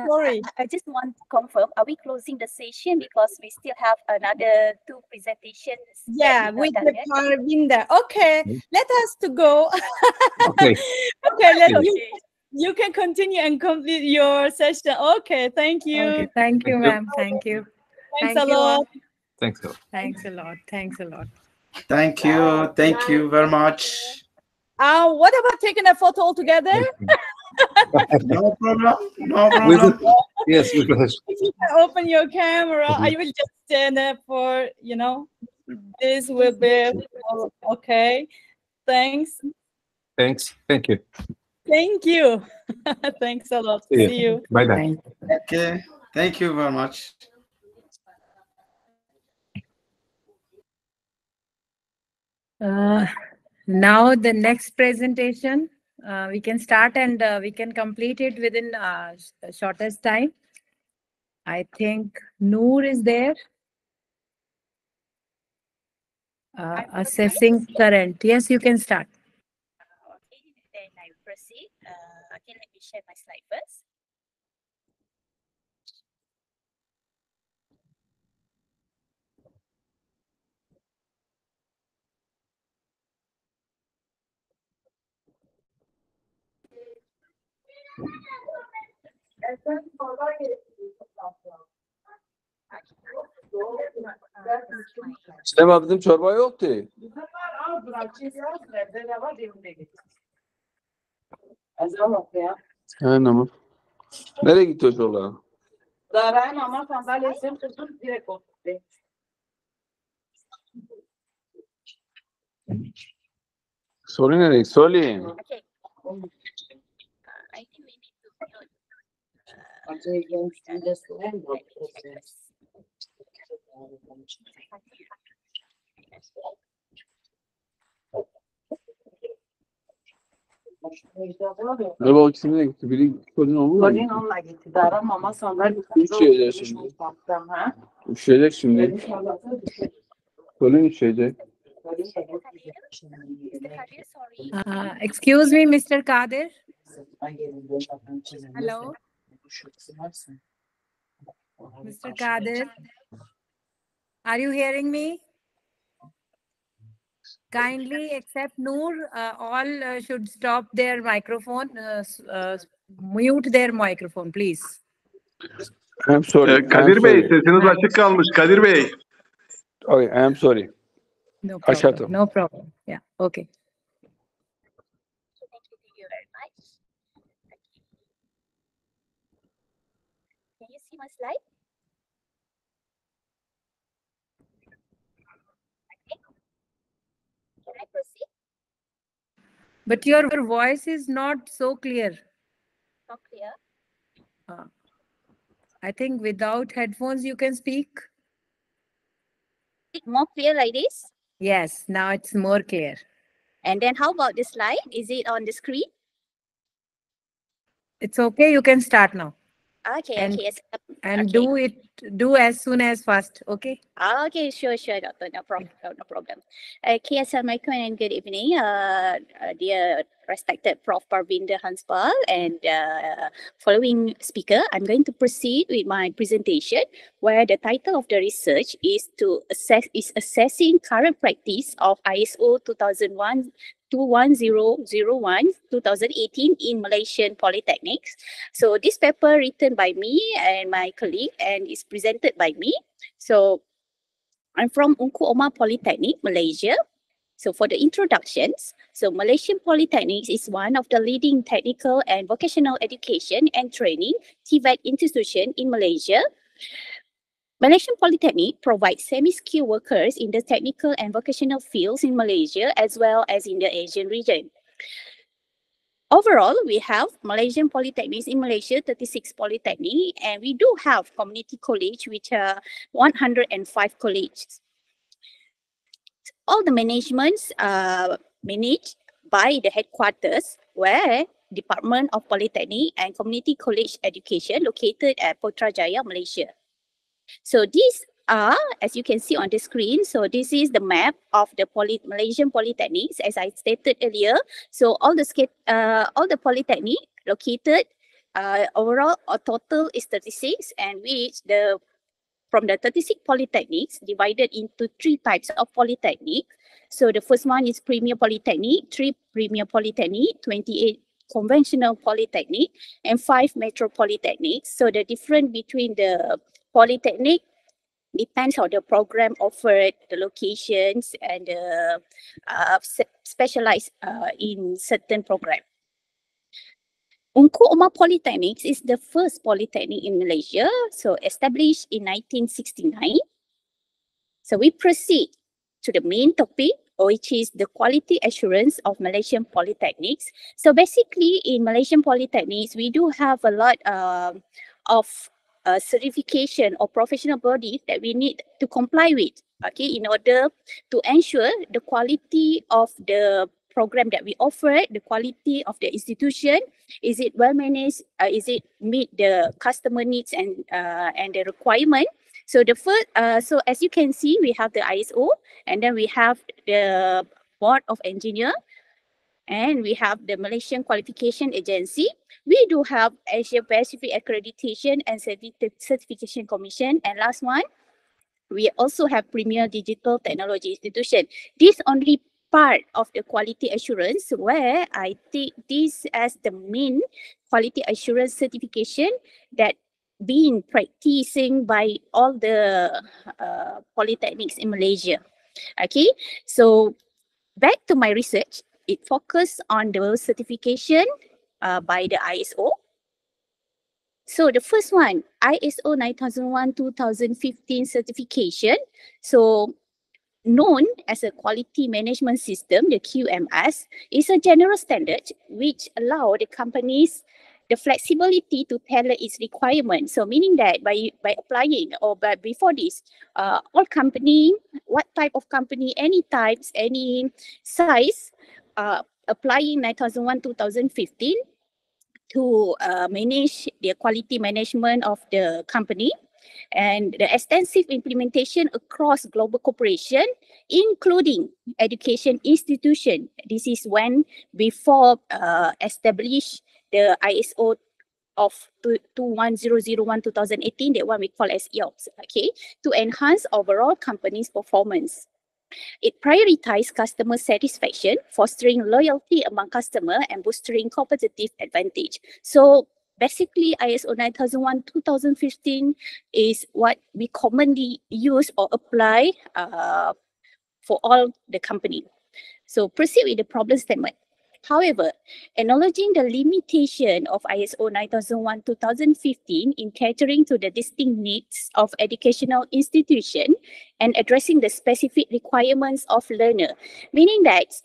Sorry. I just want to confirm, are we closing the session because we still have another 2 presentations? Yeah, with the Parvinder. Okay, let us to go. Okay. You can continue and complete your session. Okay, thank you. Okay, thank you, ma'am. Thank you. Thanks a lot. Thanks a lot. Thanks a lot. Thanks a lot. Thank you. Thank you very much. What about taking a photo all together? No problem. No problem. Yes, we can. If you can open your camera, I will just stand up for, this will be okay. Thanks. Thanks. Thank you. Thank you. Thanks a lot. See you. See you. Bye bye. Okay. Thank you very much. Now the next presentation, we can start and we can complete it within shortest time. I think Noor is there. Assessing current. Yes, you can start. Okay, then I will proceed. Okay, let me share my slide first. İstem abi dedim çorba yoktu. He namı. Nereye gitti o çorba? Sorry nereye? Sorry. Okay. I think we need to build. Ne bak ikisine de gitti. Biri Colin oldu mu? Colin onunla gitti. Daran mama sandalye. Üşüyecek şimdi. Üşüyecek şimdi. Colin üşüyecek. Mr. Kadir, sorry. Excuse me, Mr. Kadir. Hello. Mr. Kadir, are you hearing me? Kindly accept Noor. All should stop their microphone, mute their microphone, please. I'm sorry. Kadir Bey, sesiniz açık kalmış. Kadir Bey. Okay, I'm sorry. No Aşağıda. problem. No problem. Yeah. Okay. Thank you very much. Can you see my slide? Okay. Can I proceed? But your voice is not so clear. Not clear. I think without headphones you can speak. More clear like this? Yes, now it's more clear. And then how about the slide? Is it on the screen? It's okay. You can start now. Okay, And- okay. Yes. And Okay. do as soon as fast. Okay. Okay, sure, Doctor. No problem. No problem. Okay, Assalamualaikum and good evening, dear respected Prof. Parvinder Hanspal and following speaker. I'm going to proceed with my presentation, where the title of the research is assessing current practice of ISO 2018 in Malaysian polytechnics. So this paper written by me and my colleague and is presented by me. So I'm from Unku Omar Polytechnic, Malaysia. So for the introductions, so Malaysian Polytechnics is one of the leading technical and vocational education and training TVET institution in Malaysia. Malaysian Polytechnic provides semi-skilled workers in the technical and vocational fields in Malaysia as well as in the Asian region. Overall, we have Malaysian Polytechnics in Malaysia, 36 polytechnic, and we do have community college, which are 105 colleges. All the managements are managed by the headquarters, where Department of Polytechnic and Community College Education located at Putrajaya, Malaysia. So these are, as you can see on the screen, so this is the map of the Malaysian Polytechnics, as I stated earlier. So all the polytechnic located overall a total is 36, and which from the 36 polytechnics divided into 3 types of polytechnic. So the first one is Premier Polytechnic, 3 Premier Polytechnic, 28 conventional polytechnic, and 5 metro polytechnics. So the difference between the polytechnic depends on the program offered, the locations, and the specialized in certain program. Unku Omar Polytechnics is the first polytechnic in Malaysia, so established in 1969. So we proceed to the main topic, which is the quality assurance of Malaysian polytechnics. So basically, in Malaysian polytechnics, we do have a lot of certification or professional bodies that we need to comply with, okay, in order to ensure the quality of the program that we offer, the quality of the institution. Is it well managed? Is it meet the customer needs and the requirement? So the first, so as you can see, we have the ISO, and then we have the Board of Engineer, and we have the Malaysian Qualification Agency. We do have Asia Pacific Accreditation and Certification Commission, and last one, we also have Premier Digital Technology Institution. This only part of the quality assurance where I take this as the main quality assurance certification that being practicing by all the polytechnics in Malaysia. Okay, so back to my research, it focused on the certification by the ISO. So the first one, ISO 9001-2015 certification. So known as a quality management system, the QMS, is a general standard which allow the companies the flexibility to tailor its requirements. So meaning that by applying or by before this, all company, what type of company, any types, any size, applying 9001-2015 to manage the quality management of the company, and the extensive implementation across global cooperation, including education institution. This is when before establish the ISO of 21001-2018, that one we call as EOPS, okay, to enhance overall company's performance. It prioritizes customer satisfaction, fostering loyalty among customers, and boosting competitive advantage. So basically, ISO 9001-2015 is what we commonly use or apply for all the company. So proceed with the problem statement. However, acknowledging the limitation of ISO 9001-2015 in catering to the distinct needs of educational institution and addressing the specific requirements of learner, meaning that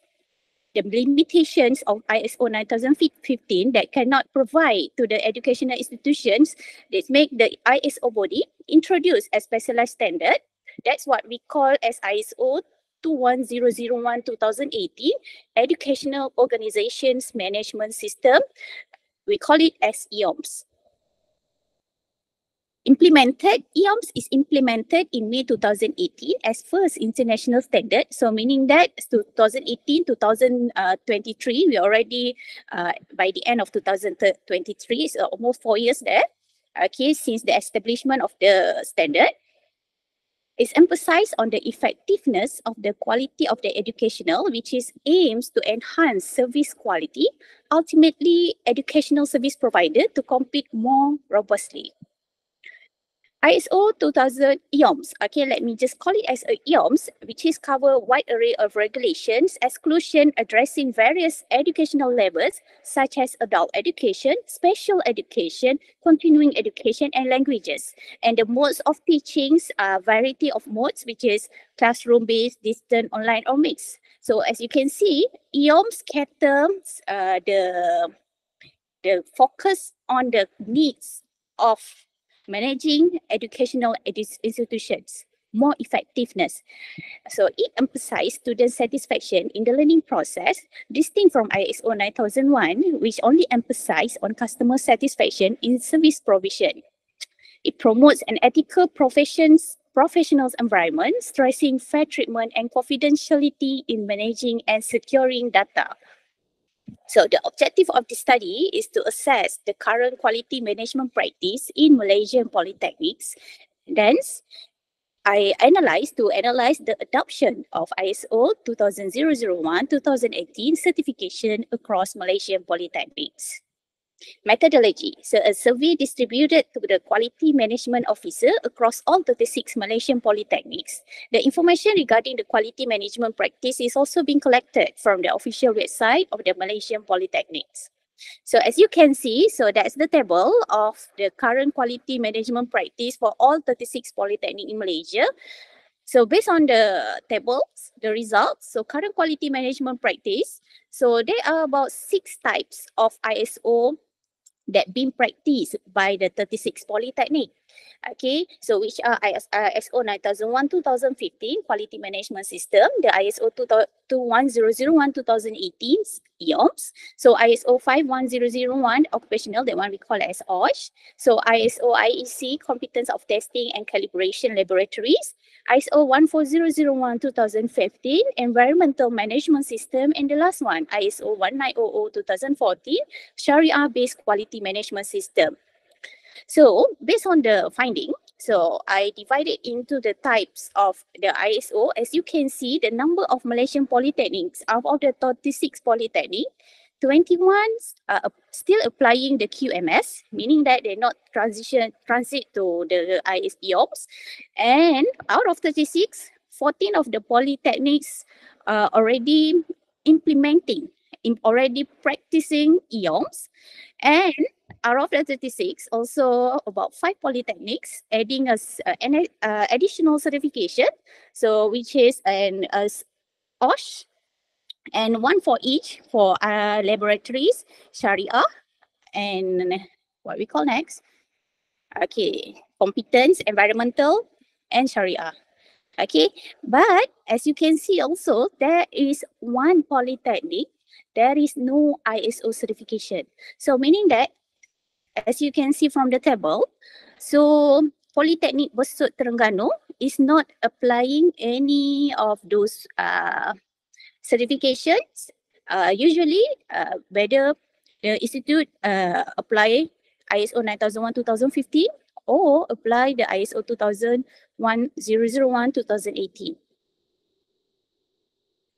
the limitations of ISO 9015 that cannot provide to the educational institutions, that make the ISO body introduce a specialized standard. That's what we call as ISO 21001-2018, Educational Organizations Management System. We call it as EOMS. EOMS is implemented in May 2018 as first international standard. So meaning that 2018-2023, we already, by the end of 2023, so almost 4 years there, okay, since the establishment of the standard. It's emphasized on the effectiveness of the quality of the educational, which is aims to enhance service quality, ultimately educational service provider to compete more robustly. ISO 2000 EOMS, okay, let me just call it as a EOMS, which is cover a wide array of regulations, exclusion addressing various educational levels, such as adult education, special education, continuing education, and languages. And the modes of teachings are variety of modes, which is classroom-based, distant, online, or mixed. So as you can see, EOMS caters the focus on the needs of managing educational institutions, more effectiveness. So it emphasizes student satisfaction in the learning process, distinct from ISO 9001, which only emphasizes on customer satisfaction in service provision. It promotes an ethical professionals environment, stressing fair treatment and confidentiality in managing and securing data. So the objective of the study is to assess the current quality management practice in Malaysian polytechnics. Thence, I analyze the adoption of ISO 20001-2018 certification across Malaysian polytechnics. Methodology. So a survey distributed to the quality management officer across all 36 Malaysian polytechnics. The information regarding the quality management practice is also being collected from the official website of the Malaysian polytechnics. So as you can see, so that's the table of the current quality management practice for all 36 polytechnic in Malaysia. So based on the tables, the results, so current quality management practice, so there are about 6 types of ISO that being practiced by the 36 polytechnic. Okay, so which are ISO 9001-2015 Quality Management System, the ISO 21001-2018 EOMS, so ISO 51001 Occupational, that one we call as OSH, so ISO IEC Competence of Testing and Calibration Laboratories, ISO 14001-2015 Environmental Management System, and the last one, ISO 1900-2014 Sharia-based Quality Management System. So based on the finding, so I divided into the types of the ISO. As you can see, the number of Malaysian polytechnics, out of the 36 polytechnic, 21 are still applying the QMS, meaning that they're not transit to the EOMS. And out of 36, 14 of the polytechnics are already implementing, already practicing EOMS. And out of the 36, also about 5 polytechnics adding an additional certification, so which is an OSH, and 1 for each for laboratories, Sharia, and what we call next, okay, competence, environmental, and Sharia. Okay, but as you can see also, there is 1 polytechnic, there is no ISO certification. So meaning that, as you can see from the table, so Polytechnic Besut Terengganu is not applying any of those certifications. Usually, whether the institute apply ISO 9001-2015 or apply the ISO 2001-001-2018.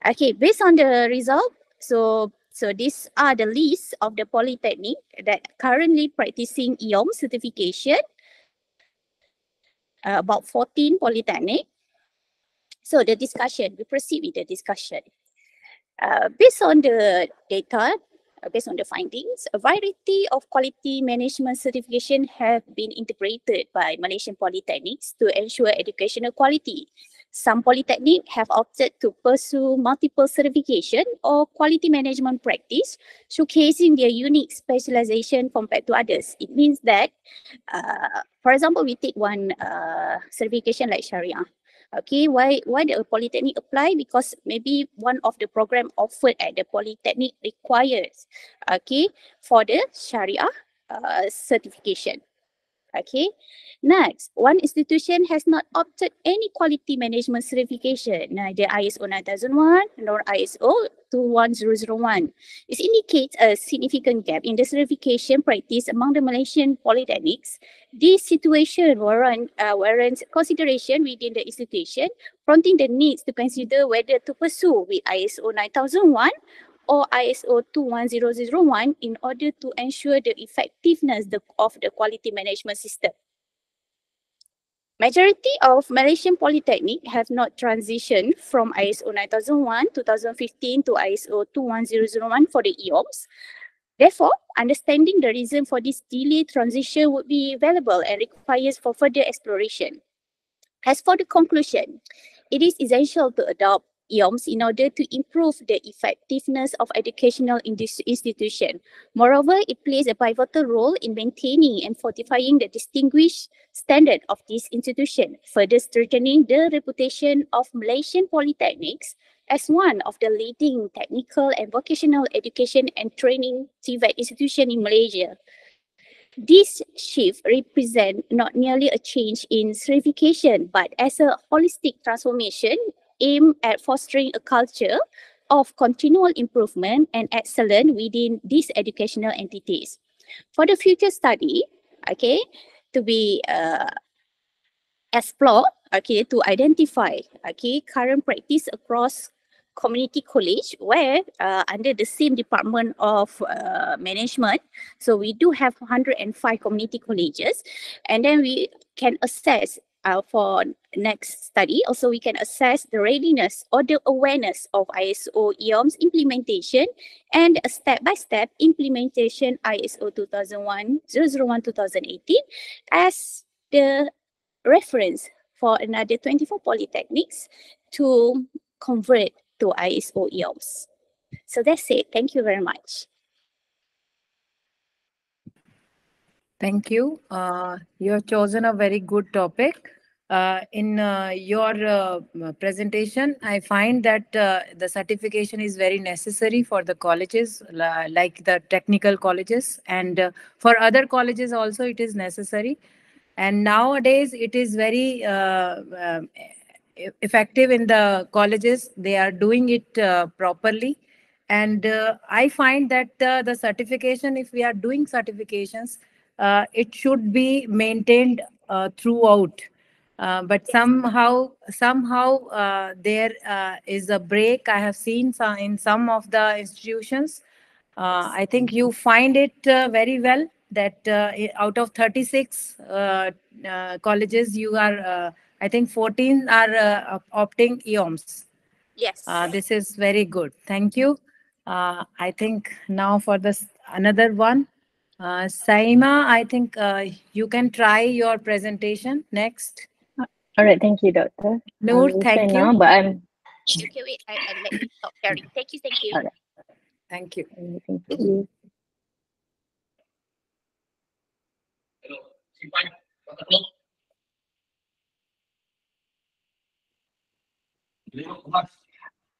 Okay, based on the result, so these are the list of the polytechnic that currently practicing EOM certification, about 14 polytechnic. So the discussion, we proceed with the discussion. Based on the data, based on the findings, a variety of quality management certification have been integrated by Malaysian polytechnics to ensure educational quality. Some polytechnic have opted to pursue multiple certification or quality management practice, showcasing their unique specialization compared to others. It means that, for example, we take one certification like Sharia. Okay, why the polytechnic apply? Because maybe one of the program offered at the polytechnic requires, okay, for the Sharia certification. Okay, next, one institution has not opted any quality management certification, neither ISO 9001 nor ISO 21001. This indicates a significant gap in the certification practice among the Malaysian polytechnics. This situation warrants consideration within the institution, prompting the needs to consider whether to pursue with ISO 9001 or ISO 21001 in order to ensure the effectiveness of the quality management system. Majority of Malaysian polytechnic have not transitioned from ISO 9001-2015 to ISO 21001 for the EOMS. Therefore, understanding the reason for this delayed transition would be valuable and requires for further exploration. As for the conclusion, it is essential to adopt EOMS in order to improve the effectiveness of educational institution. Moreover, it plays a pivotal role in maintaining and fortifying the distinguished standard of this institution, further strengthening the reputation of Malaysian polytechnics as one of the leading technical and vocational education and training TVET institution in Malaysia. This shift represents not merely a change in certification, but as a holistic transformation aimed at fostering a culture of continual improvement and excellence within these educational entities. For the future study, okay, to be explored, okay, to identify, okay, current practice across community college where under the same department of management, so we do have 105 community colleges, and then we can assess for next study, also we can assess the readiness or the awareness of ISO EOMS implementation and a step-by-step implementation ISO 2001-001-2018 as the reference for another 24 polytechnics to convert to ISO EOS. So that's it. Thank you very much. Thank you. You have chosen a very good topic. In your presentation, I find that the certification is very necessary for the colleges, like the technical colleges, and for other colleges also it is necessary. And nowadays it is very effective in the colleges. They are doing it properly. And I find that the certification, if we are doing certifications, it should be maintained throughout. But somehow there is a break. I have seen some in some of the institutions. I think you find it very well that out of 36 colleges, you are, I think 14 are opting EOMS. Yes. This is very good. Thank you. I think now for this another one. Saima, I think you can try your presentation next. All right, thank you, Doctor. Noor, I'll thank share you. now, but I'm Okay, wait. I let you stop sharing. Thank you. Thank you. all right. Thank you. Thank you.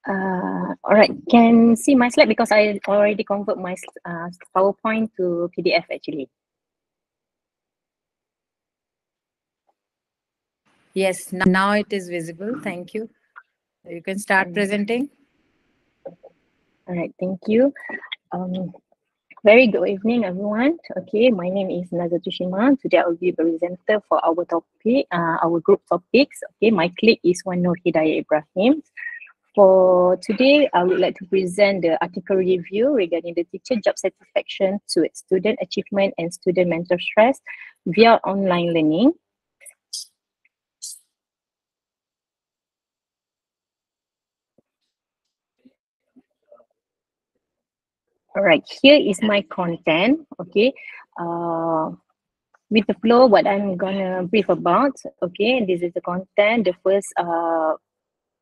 All right, can see my slide because I already convert my PowerPoint to PDF actually. Yes, now it is visible. Thank you. You can start presenting. All right, thank you. Very good evening, everyone. Okay, my name is Nazatushima. Today I will be the presenter for our topic, our group topics. Okay, my colleague is Nur Hidayah Ibrahim. For today, I would like to present the article review regarding the teacher job satisfaction to student achievement and student mental stress via online learning. All right, here is my content. Okay, with the flow, what I'm gonna brief about. Okay, this is the content. The first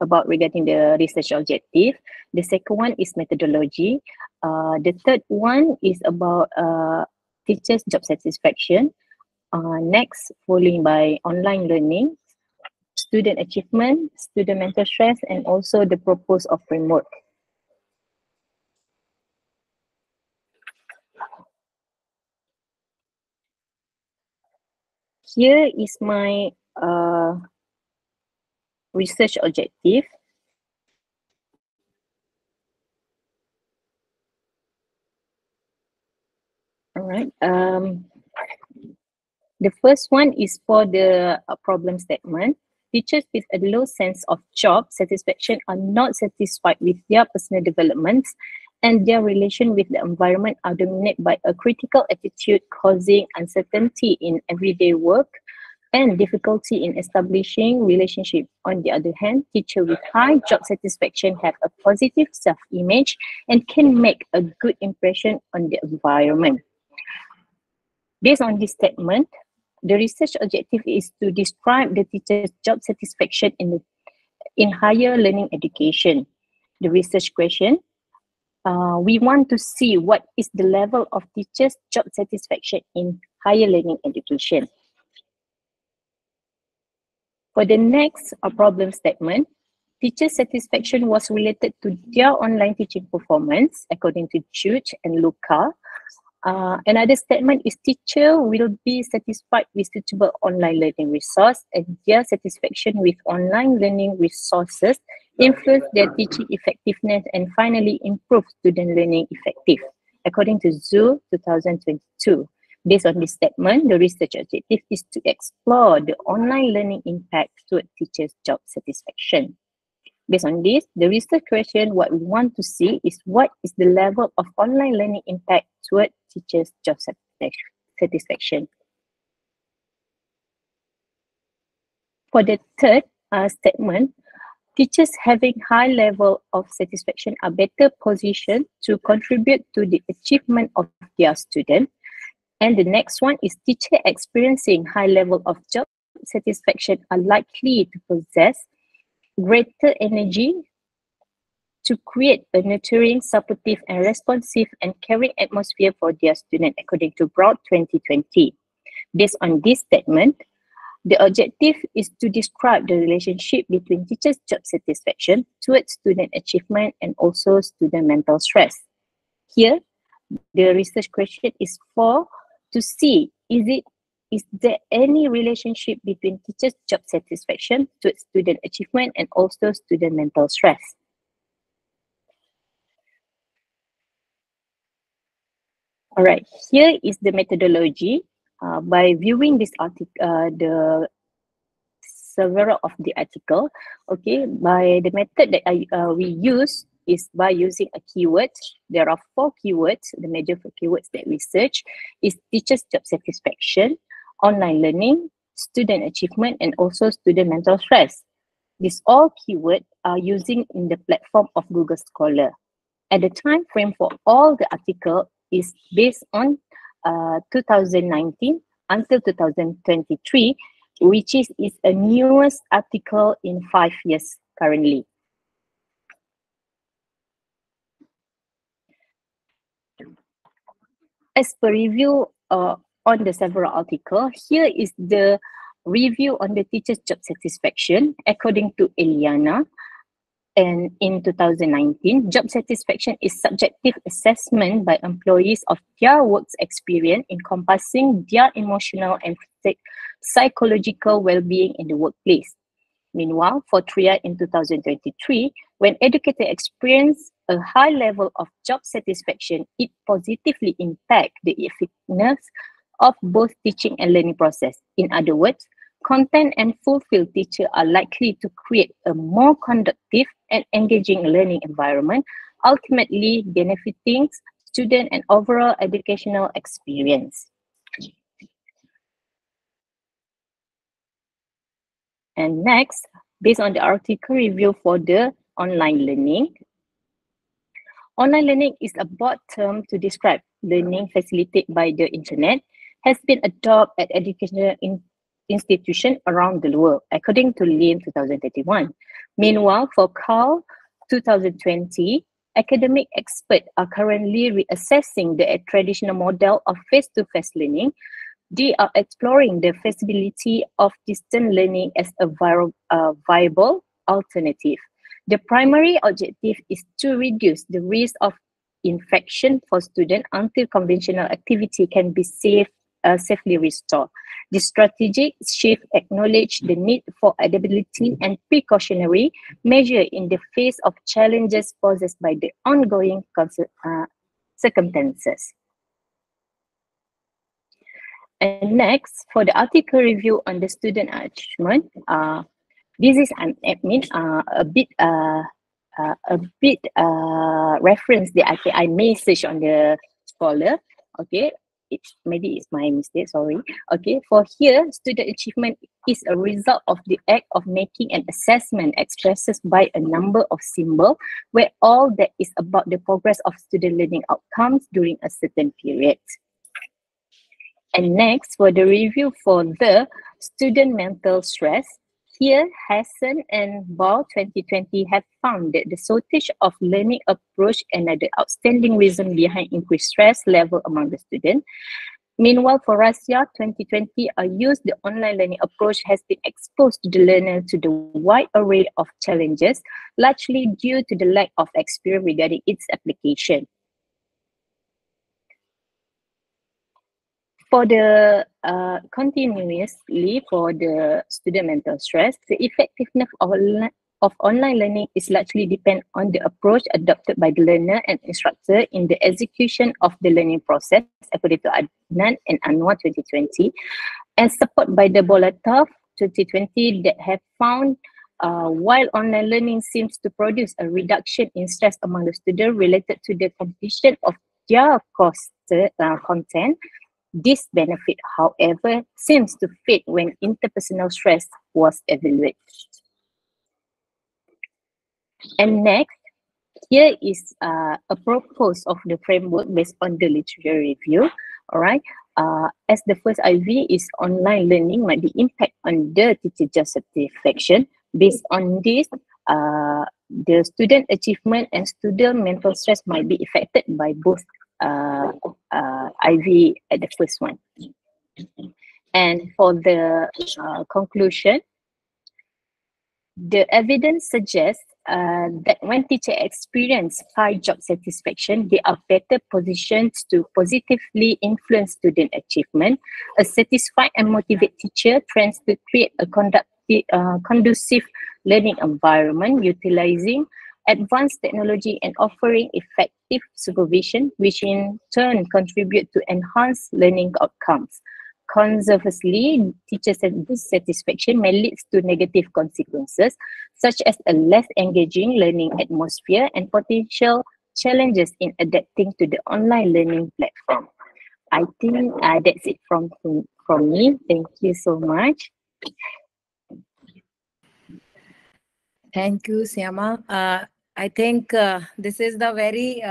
about regarding the research objective. The second one is methodology. The third one is about teachers' job satisfaction. Next, following by online learning, student achievement, student mental stress, and also the purpose of framework. Here is my research objective. All right. The first one is for the problem statement. Teachers with a low sense of job satisfaction are not satisfied with their personal developments, and their relation with the environment are dominated by a critical attitude, causing uncertainty in everyday work and difficulty in establishing relationship. On the other hand, teachers with high job satisfaction have a positive self-image and can make a good impression on the environment. Based on this statement, the research objective is to describe the teacher's job satisfaction in higher learning education. The research question, we want to see what is the level of teachers' job satisfaction in higher learning education. For the next problem statement, teacher satisfaction was related to their online teaching performance, according to Jude and Luca. Another statement is teacher will be satisfied with suitable online learning resource, and their satisfaction with online learning resources influence their teaching effectiveness and finally improve student learning effective, according to Zhu 2022. Based on this statement, the research objective is to explore the online learning impact to teachers' job satisfaction. Based on this, the research question, what we want to see is what is the level of online learning impact toward teachers' job satisfaction. For the third statement, teachers having high level of satisfaction are better positioned to contribute to the achievement of their student. And the next one is teacher experiencing high level of job satisfaction are likely to possess greater energy to create a nurturing, supportive, and responsive and caring atmosphere for their student, according to Broad 2020. Based on this statement, the objective is to describe the relationship between teachers' job satisfaction towards student achievement and also student mental stress. Here, the research question is to see is there any relationship between teachers' job satisfaction towards student achievement and also student mental stress. All right, here is the methodology. By viewing this article, the several of the article, okay, by the method that we use is by using a keyword. There are 4 keywords. The major 4 keywords that we search is teachers' job satisfaction, online learning, student achievement, and also student mental stress. These all keywords are using in the platform of Google Scholar. And the time frame for all the article is based on 2019 until 2023, which is a newest article in 5 years currently. As per review on the several articles, here is the review on the teacher's job satisfaction according to Eliana. And in 2019, job satisfaction is subjective assessment by employees of their work's experience encompassing their emotional and psychological well-being in the workplace. Meanwhile, for TRIA in 2023, when educators experience a high level of job satisfaction, it positively impacts the effectiveness of both teaching and learning process. In other words, content and fulfilled teachers are likely to create a more conducive and engaging learning environment, ultimately benefiting student and overall educational experience. And next, based on the article review for the online learning. Online learning is a broad term to describe learning facilitated by the internet, has been adopted at educational institutions around the world, according to Lin 2031. Meanwhile, for CAL 2020, academic experts are currently reassessing the traditional model of face-to-face learning. They are exploring the feasibility of distance learning as a viable alternative. The primary objective is to reduce the risk of infection for students until conventional activity can be safely restored. The strategic shift acknowledges the need for adaptability and precautionary measure in the face of challenges posed by the ongoing circumstances. And next, for the article review on the student achievement, this is an admin, a bit reference that I may search on the Scholar. Okay, maybe it's my mistake. Sorry. Okay, for here, student achievement is a result of the act of making an assessment expressed by a number of symbols, where all that is about the progress of student learning outcomes during a certain period. And next, for the review for the student mental stress, here Hassan and Bao 2020 have found that the shortage of learning approach and the outstanding reason behind increased stress level among the students. Meanwhile, for Rasya 2020, the online learning approach has been exposed to the learner to the wide array of challenges, largely due to the lack of experience regarding its application. For the continuously for the student mental stress, the effectiveness of online learning is largely depend on the approach adopted by the learner and instructor in the execution of the learning process, according to Adnan and Anwar 2020, and supported by the Bolatov 2020 that have found while online learning seems to produce a reduction in stress among the students related to the completion of their course content, this benefit, however, seems to fade when interpersonal stress was evaluated. And next, here is a proposal of the framework based on the literature review. All right. as the first IV is online learning might be impact on the teacher job satisfaction. Based on this, the student achievement and student mental stress might be affected by both IV at the first one. And for the conclusion, the evidence suggests that when teachers experience high job satisfaction, they are better positioned to positively influence student achievement. A satisfied and motivated teacher tends to create a conducive learning environment, utilizing advanced technology and offering effective supervision, which in turn contribute to enhanced learning outcomes. Conversely, teacher dissatisfaction may lead to negative consequences, such as a less engaging learning atmosphere and potential challenges in adapting to the online learning platform. I think that's it from me. Thank you so much. Thank you, Syama. I think this is the very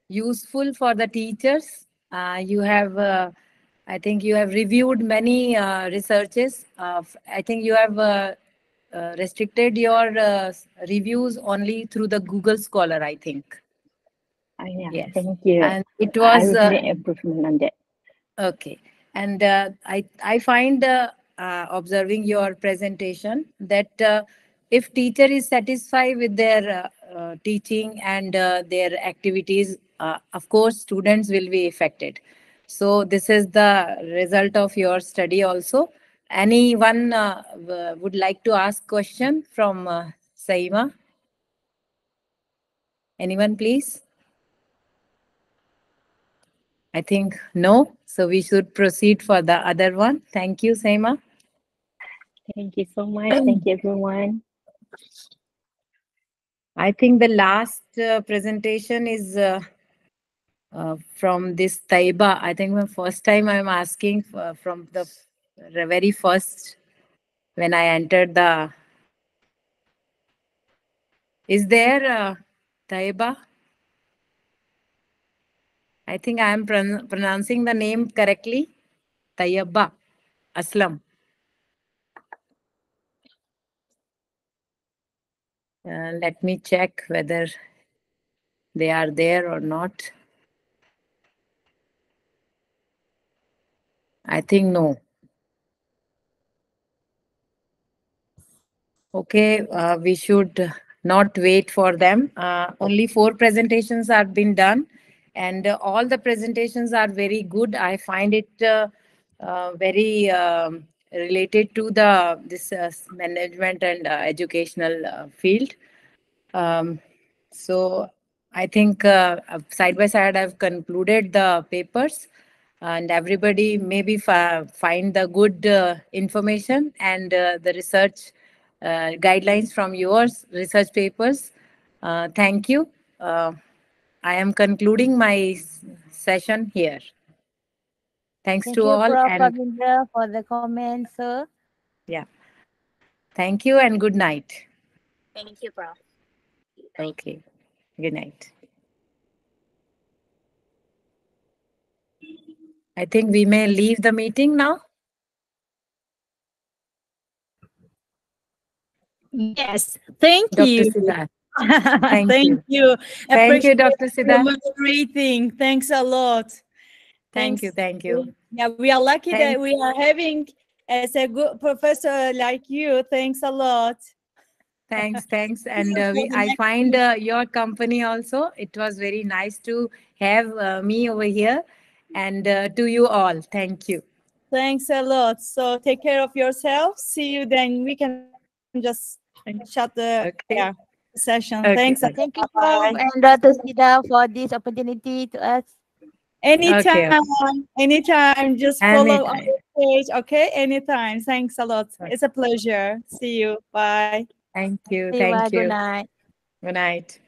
useful for the teachers. You have, I think you have reviewed many researches. I think you have restricted your reviews only through the Google Scholar, I think. Yeah, yes. Thank you. And it was I will make improvement on that. okay. And I find observing your presentation that if teacher is satisfied with their teaching and their activities, of course, students will be affected. So this is the result of your study also. Anyone would like to ask question from Saima? Anyone, please? I think no. So we should proceed for the other one. Thank you, Saima. Thank you so much. Thank you, everyone. I think the last presentation is from this Taiba. I think the first time I'm asking from the very first when I entered the. Is there Taiba? I think I am pronouncing the name correctly. Tayyaba Aslam. Let me check whether they are there or not. I think no. Okay, we should not wait for them. Only 4 presentations have been done, and all the presentations are very good. I find it very related to this management and educational field. So I think side by side I've concluded the papers, and everybody maybe find the good information and the research guidelines from your research papers. Thank you. I am concluding my session here. Thanks Thank to you, all. Prof. And Ravinder, for the comments, sir. yeah. Thank you and good night. Thank you, Prof. Okay. Good night. I think we may leave the meeting now. Yes, thank Dr. you. Siddharth. Thank you. Thank you, Dr. Appreciate Siddharth. your moderating. Thanks a lot. Thank you. Thank you. Yeah, we are lucky that Thank- we are having as a good professor like you. Thanks a lot. Thanks. And For the I next find your company also. It was very nice to have me over here, and to you all. Thank you. Thanks a lot. So take care of yourself. See you then. We can just shut the session. Okay. Thanks. Thank you, Bye. Prof. and Dr. Sida, for this opportunity to us. Anytime, Okay. anytime. Just follow our Anytime. page. Okay, anytime. Thanks a lot. It's a pleasure. See you. Bye. Thank you. See you. Bye. Thank Good you. night. Good night.